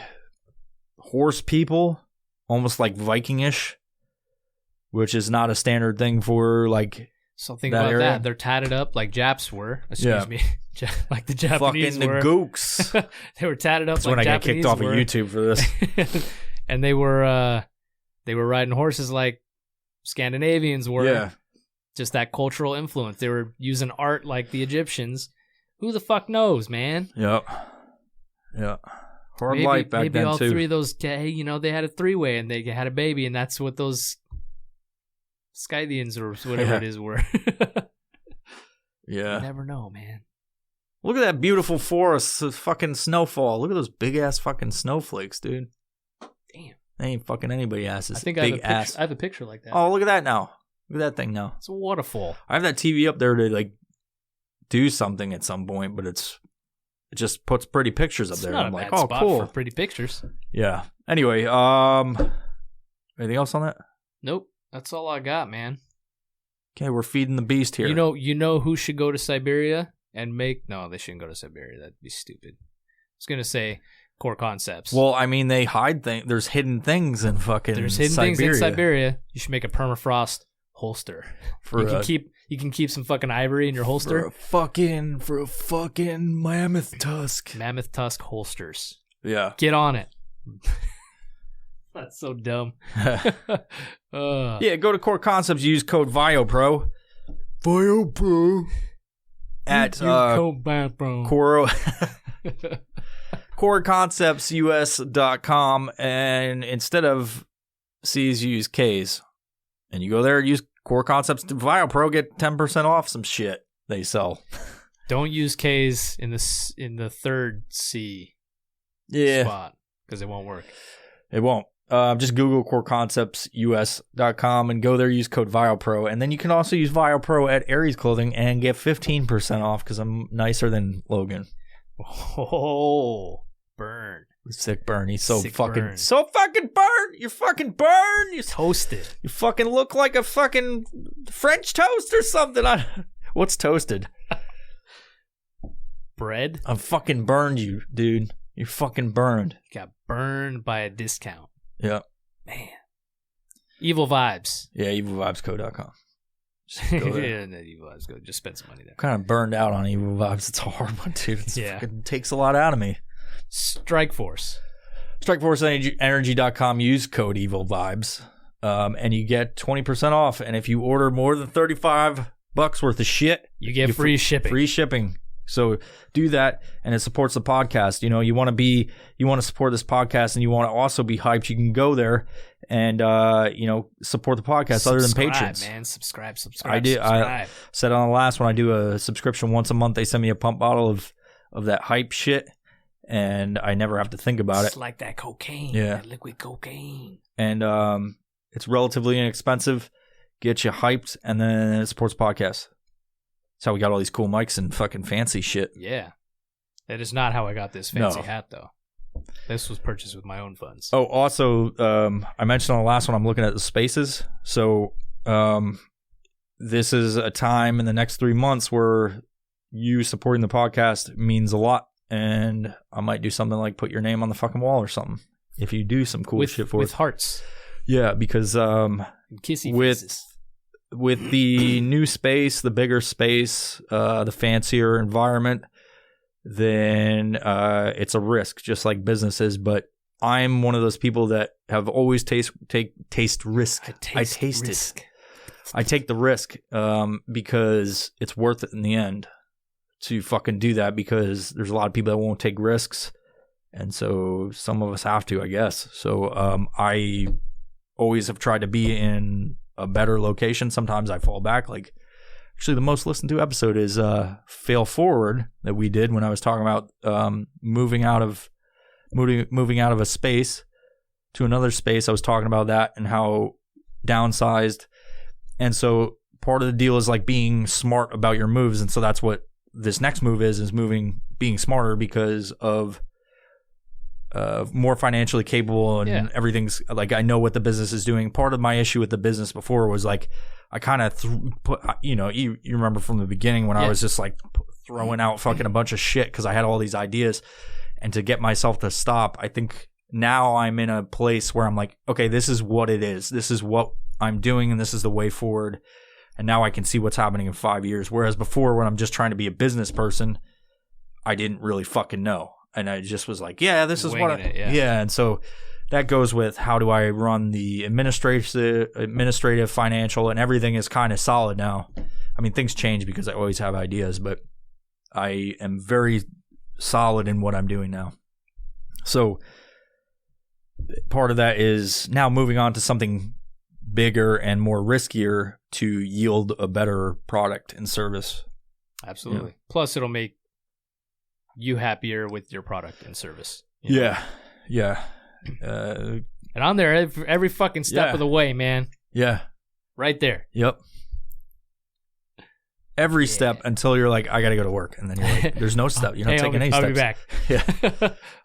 horse people, almost like Vikingish, which is not a standard thing for like. So think about area. that. They're tatted up like Japs were. Excuse me. Like the Japanese fucking were. the gooks. They were tatted up That's like when I got Japanese kicked off were. of YouTube for this. And they were riding horses like Scandinavians were. Yeah. Just that cultural influence. They were using art like the Egyptians. Who the fuck knows, man? Yep. Yeah. Hard life back maybe then all too. three of those, they had a three-way and they had a baby, and that's what those Scythians or whatever it is were. Yeah. You never know, man. Look at that beautiful forest, the fucking snowfall. Look at those big ass fucking snowflakes, dude. Damn. They ain't fucking anybody asses. I think big I have a picture like that. Oh, look at that now. Look at that thing now. It's a waterfall. I have that TV up there to like do something at some point, but it just puts pretty pictures up It's there. not I'm a like, bad oh, spot cool. for pretty pictures. Yeah. Anyway, anything else on that? Nope. That's all I got, man. Okay, we're feeding the beast here. You know who should go to Siberia and make... No, they shouldn't go to Siberia. That'd be stupid. I was going to say Core Concepts. Well, I mean, they hide things. There's hidden things in fucking There's hidden Siberia. things in Siberia. You should make a permafrost holster. You can keep some fucking ivory in your holster. For a fucking mammoth tusk. Mammoth tusk holsters. Yeah. Get on it. That's so dumb. Yeah, go to Core Concepts. Use code VIOPRO. VIOPRO. At CoreConceptsUS.com, and instead of C's, you use K's. And you go there, use Core Concepts VioPro, get 10% off some shit they sell. Don't use K's in the third C spot because it won't work. It won't. Just Google CoreConceptsUS.com and go there, use code VioPro. And then you can also use VioPro at Aries Clothing and get 15% off because I'm nicer than Logan. Oh, burn. Sick burn. He's so Sick fucking burn. burn. You're fucking burn. You're Toasted. You fucking look like a fucking French toast or something. What's toasted? Bread? I'm fucking burned you, dude. You're fucking burned. Got burned by a discount. Yeah. Man. Evil vibes. Yeah, evilvibesco.com. Evil vibes. Go. Just spend some money there. Kind of burned out on Evil Vibes. It's a hard one, dude. It fucking takes a lot out of me. Strike Force. StrikeForceEnergy.com. Use code Evil Vibes, and you get 20% off. And if you order more than $35 worth of shit, you get free shipping. Free shipping. So do that, and it supports the podcast. You know, you want to support this podcast, and you want to also be hyped. You can go there and support the podcast other than patrons. Man, subscribe. I did. I said on the last one, I do a subscription once a month. They send me a pump bottle of that hype shit, and I never have to think about It's it. like that cocaine. Yeah. That liquid cocaine. And it's relatively inexpensive, gets you hyped, and then it supports podcasts. That's how we got all these cool mics and fucking fancy shit. Yeah. That is not how I got this fancy hat, though. This was purchased with my own funds. Oh, also, I mentioned on the last one, I'm looking at the spaces. So this is a time in the next 3 months where you supporting the podcast means a lot. And I might do something like put your name on the fucking wall or something if you do some cool shit for with us. hearts. Yeah, because Kissy faces. with the new space, the bigger space, the fancier environment, then it's a risk, just like businesses. But I'm one of those people that have always taste risk. I taste risk. I take the risk because it's worth it in the end to fucking do that, because there's a lot of people that won't take risks. And so some of us have to, I guess. So I always have tried to be in a better location. Sometimes I fall back. Like, actually, the most listened to episode is Fail Forward that we did when I was talking about moving out of a space to another space. I was talking about that and how downsized. And so part of the deal is like being smart about your moves. And so that's what this next move is being smarter because of more financially capable, and everything's like, I know what the business is doing. Part of my issue with the business before was like, I kind of put, you remember from the beginning when I was just like throwing out fucking a bunch of shit because I had all these ideas, and to get myself to stop. I think now I'm in a place where I'm like, okay, this is what it is. This is what I'm doing, and this is the way forward. And now I can see what's happening in 5 years. Whereas before, when I'm just trying to be a business person, I didn't really fucking know. And I just was like, yeah, this is what yeah. And so that goes with how do I run the administrative, financial, and everything is kind of solid now. I mean, things change because I always have ideas, but I am very solid in what I'm doing now. So part of that is now moving on to something bigger and more riskier to yield a better product and service. Absolutely. Yeah. Plus, it'll make you happier with your product and service. Yeah. And I'm there every fucking step of the way, man. Yeah. Right there. Yep. Every step until you're like, I got to go to work. And then you're like, there's no step. You're not taking any steps. I'll be back. Yeah.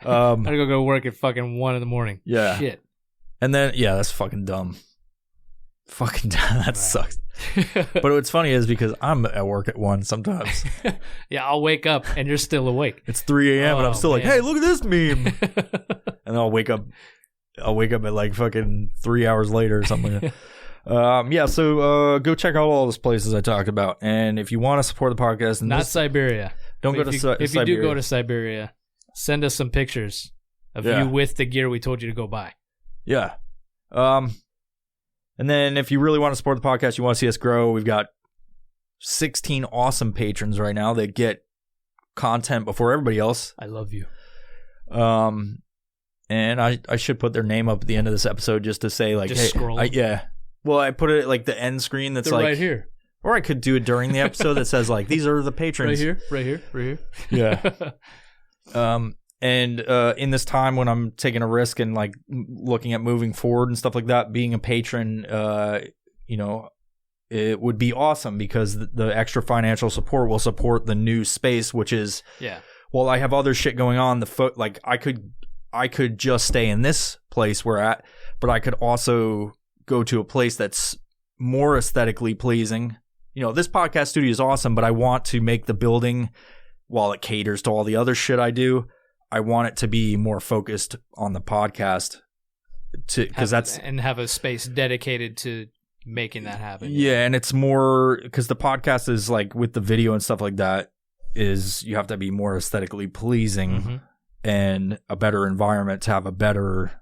I gotta go to work at fucking 1 a.m. Yeah. Shit. And then, that's fucking dumb. Fucking dumb. That sucks. But what's funny is because I'm at work at 1 sometimes. Yeah, I'll wake up and you're still awake. It's 3 a.m. and I'm still like, hey, look at this meme. And I'll wake up at like fucking 3 hours later or something like that. So go check out all those places I talked about. And if you want to support the podcast, not Siberia. Don't go to Siberia. If you do go to Siberia, send us some pictures of you with the gear we told you to go buy. Yeah. And then if you really want to support the podcast, you want to see us grow, we've got 16 awesome patrons right now that get content before everybody else. I love you. And I should put their name up at the end of this episode just to say like, just scroll. Well, I put it like the end screen that's They're like right here. Or I could do it during the episode that says like, these are the patrons. Right here. Yeah. And in this time when I'm taking a risk and like looking at moving forward and stuff like that, being a patron, it would be awesome because the extra financial support will support the new space, which is, well, I have other shit going on. I could just stay in this place we're at, but I could also go to a place that's more aesthetically pleasing. This podcast studio is awesome, but I want to make the building, while it caters to all the other shit I do, I want it to be more focused on the podcast and have a space dedicated to making that happen. Yeah. And it's more because the podcast is like with the video and stuff like that is you have to be more aesthetically pleasing and a better environment to have a better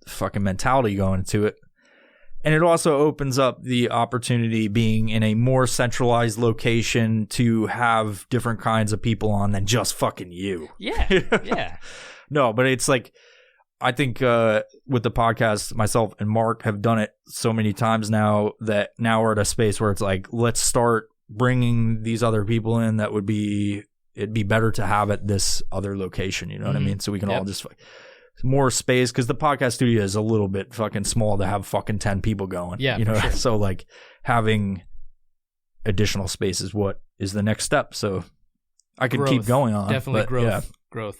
fucking mentality going into it. And it also opens up the opportunity being in a more centralized location to have different kinds of people on than just fucking you. Yeah. No, but it's like, I think with the podcast, myself and Mark have done it so many times now that now we're at a space where it's like, let's start bringing these other people in that would be it'd be better to have it this other location. You know what I mean? So we can all just more space, because the podcast studio is a little bit fucking small to have fucking 10 people going. Yeah, you know, sure. so like having additional space is what is the next step. So I could keep going on. Definitely but, growth. Yeah. Growth.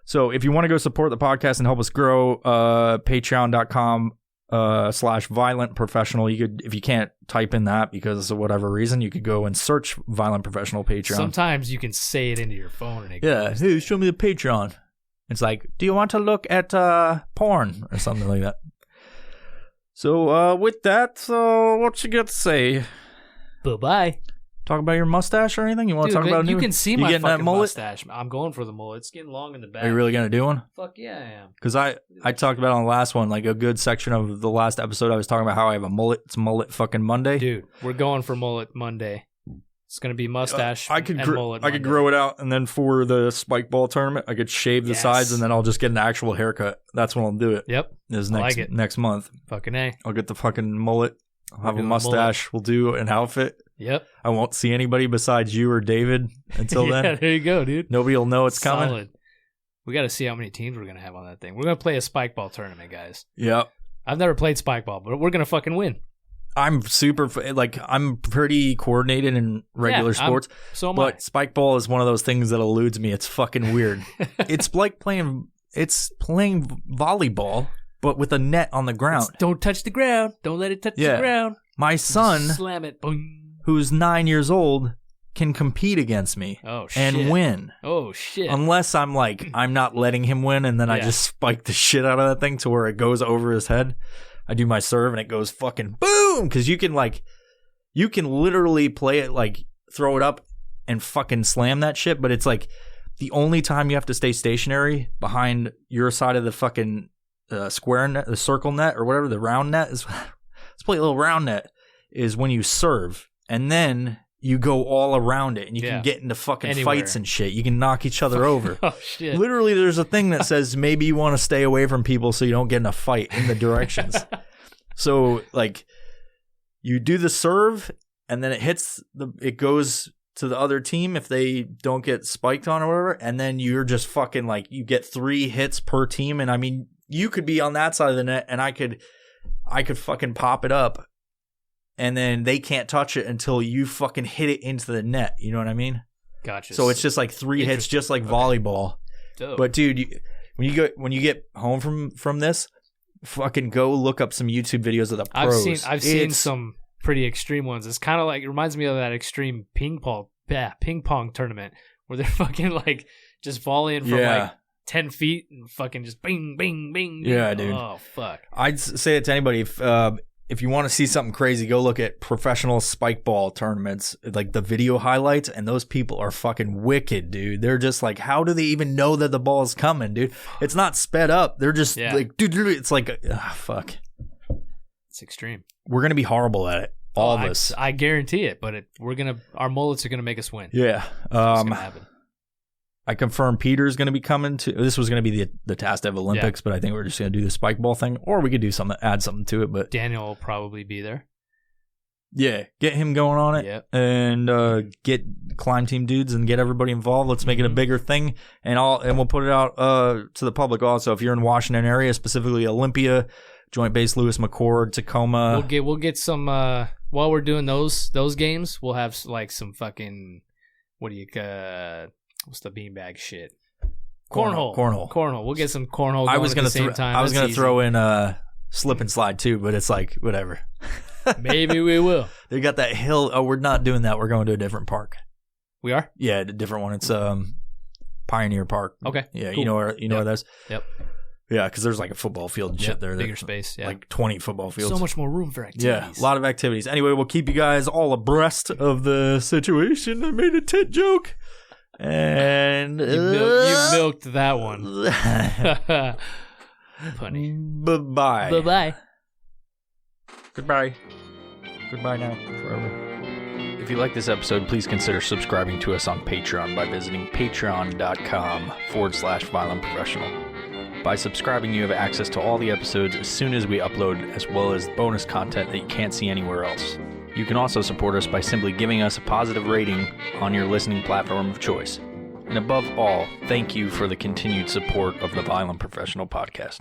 So if you want to go support the podcast and help us grow, patreon.com/violent professional. You could, if you can't type in that because of whatever reason, you could go and search Violent Professional Patreon. Sometimes you can say it into your phone and it goes. Hey, show me the Patreon. It's like, do you want to look at porn or something like that? So with that, what you got to say? Bye-bye. Talk about your mustache or anything? You want to talk man, about you can see my getting that fucking mullet? mustache. I'm going for the mullet. It's getting long in the back. Are you really going to do one? Fuck yeah, I am. Because I talked about on the last one, like a good section of the last episode, I was talking about how I have a mullet. It's mullet fucking Monday. Dude, we're going for mullet Monday. It's going to be mustache I could mullet I could Monday. grow it out, and then for the spike ball tournament, I could shave the sides, and then I'll just get an actual haircut. That's when I'll do it. Yep. Is I next like it. next month. Fucking A. I'll get the fucking mullet. I'll have a do the mustache. We'll do an outfit. Yep. I won't see anybody besides you or David until yeah, then. there you go, dude. Nobody will know it's coming. Solid. We got to see how many teams we're going to have on that thing. We're going to play a spike ball tournament, guys. Yep. I've never played spike ball, but we're going to fucking win. I'm I'm pretty coordinated in regular sports. So am but I. spike ball is one of those things that eludes me. It's fucking weird. It's like playing volleyball, but with a net on the ground. Don't touch the ground. Don't let it touch the ground. My son, Slam it. Boom. who's 9 years old, can compete against me and win. Oh, shit. Unless I'm not letting him win, and then I just spike the shit out of that thing to where it goes over his head. I do my serve and it goes fucking boom, because you can literally play it, throw it up and fucking slam that shit, but it's the only time you have to stay stationary behind your side of the fucking square net, the circle net or whatever, the round net is. Let's play a little round net, is when you serve and then you go all around it and you can get into fucking fights and shit. You can knock each other over. Oh, shit. Literally, there's a thing that says maybe you want to stay away from people so you don't get in a fight in the directions. So, you do the serve and then it goes to the other team if they don't get spiked on or whatever. And then you're just fucking you get 3 hits per team. And I mean, you could be on that side of the net and I could fucking pop it up, and then they can't touch it until you fucking hit it into the net. You know what I mean? Gotcha. So it's just 3 hits, just like volleyball. Dope. But dude, when you get home from this, fucking go look up some YouTube videos of the pros. I've seen some pretty extreme ones. It's kind of it reminds me of that extreme ping pong tournament where they're fucking just volleying from 10 feet and fucking just bing, bing, bing. Yeah, dude. Oh, fuck. I'd say it to anybody. If you want to see something crazy, go look at professional spike ball tournaments, the video highlights, and those people are fucking wicked, dude. They're just how do they even know that the ball is coming, dude? It's not sped up. They're just dude, it's fuck. It's extreme. We're going to be horrible at it. All of us. I guarantee it, but our mullets are going to make us win. Yeah. It's going to happen. I confirmed Peter's going to be coming to. This was going to be the TASTEV Olympics, but I think we're just going to do the spike ball thing, or we could do something, add something to it. But Daniel will probably be there. Yeah, get him going on it, and get Climb Team dudes and get everybody involved. Let's make it a bigger thing, and we'll put it out to the public also. If you're in Washington area, specifically Olympia, Joint Base Lewis McChord, Tacoma, we'll get some while we're doing those games. We'll have some fucking what's the beanbag shit? Cornhole. We'll get some cornhole going at the same time. I was gonna throw in slip and slide too, but it's whatever. Maybe we will. They got that hill. Oh, we're not doing that. We're going to a different park. We are? Yeah, a different one. It's Pioneer Park. Okay. Yeah, cool. where that is? Yep. Yeah, because there's a football field and shit there. Bigger space, 20 football fields. So much more room for activities. Yeah, a lot of activities. Anyway, we'll keep you guys all abreast of the situation. I made a tit joke. And you milked that one. Funny. Bye-bye. Bye-bye. Goodbye. Goodbye now. Forever. If you like this episode, please consider subscribing to us on Patreon by visiting patreon.com/violentprofessional. By subscribing, you have access to all the episodes as soon as we upload, as well as bonus content that you can't see anywhere else. You can also support us by simply giving us a positive rating on your listening platform of choice. And above all, thank you for the continued support of the Violent Professional Podcast.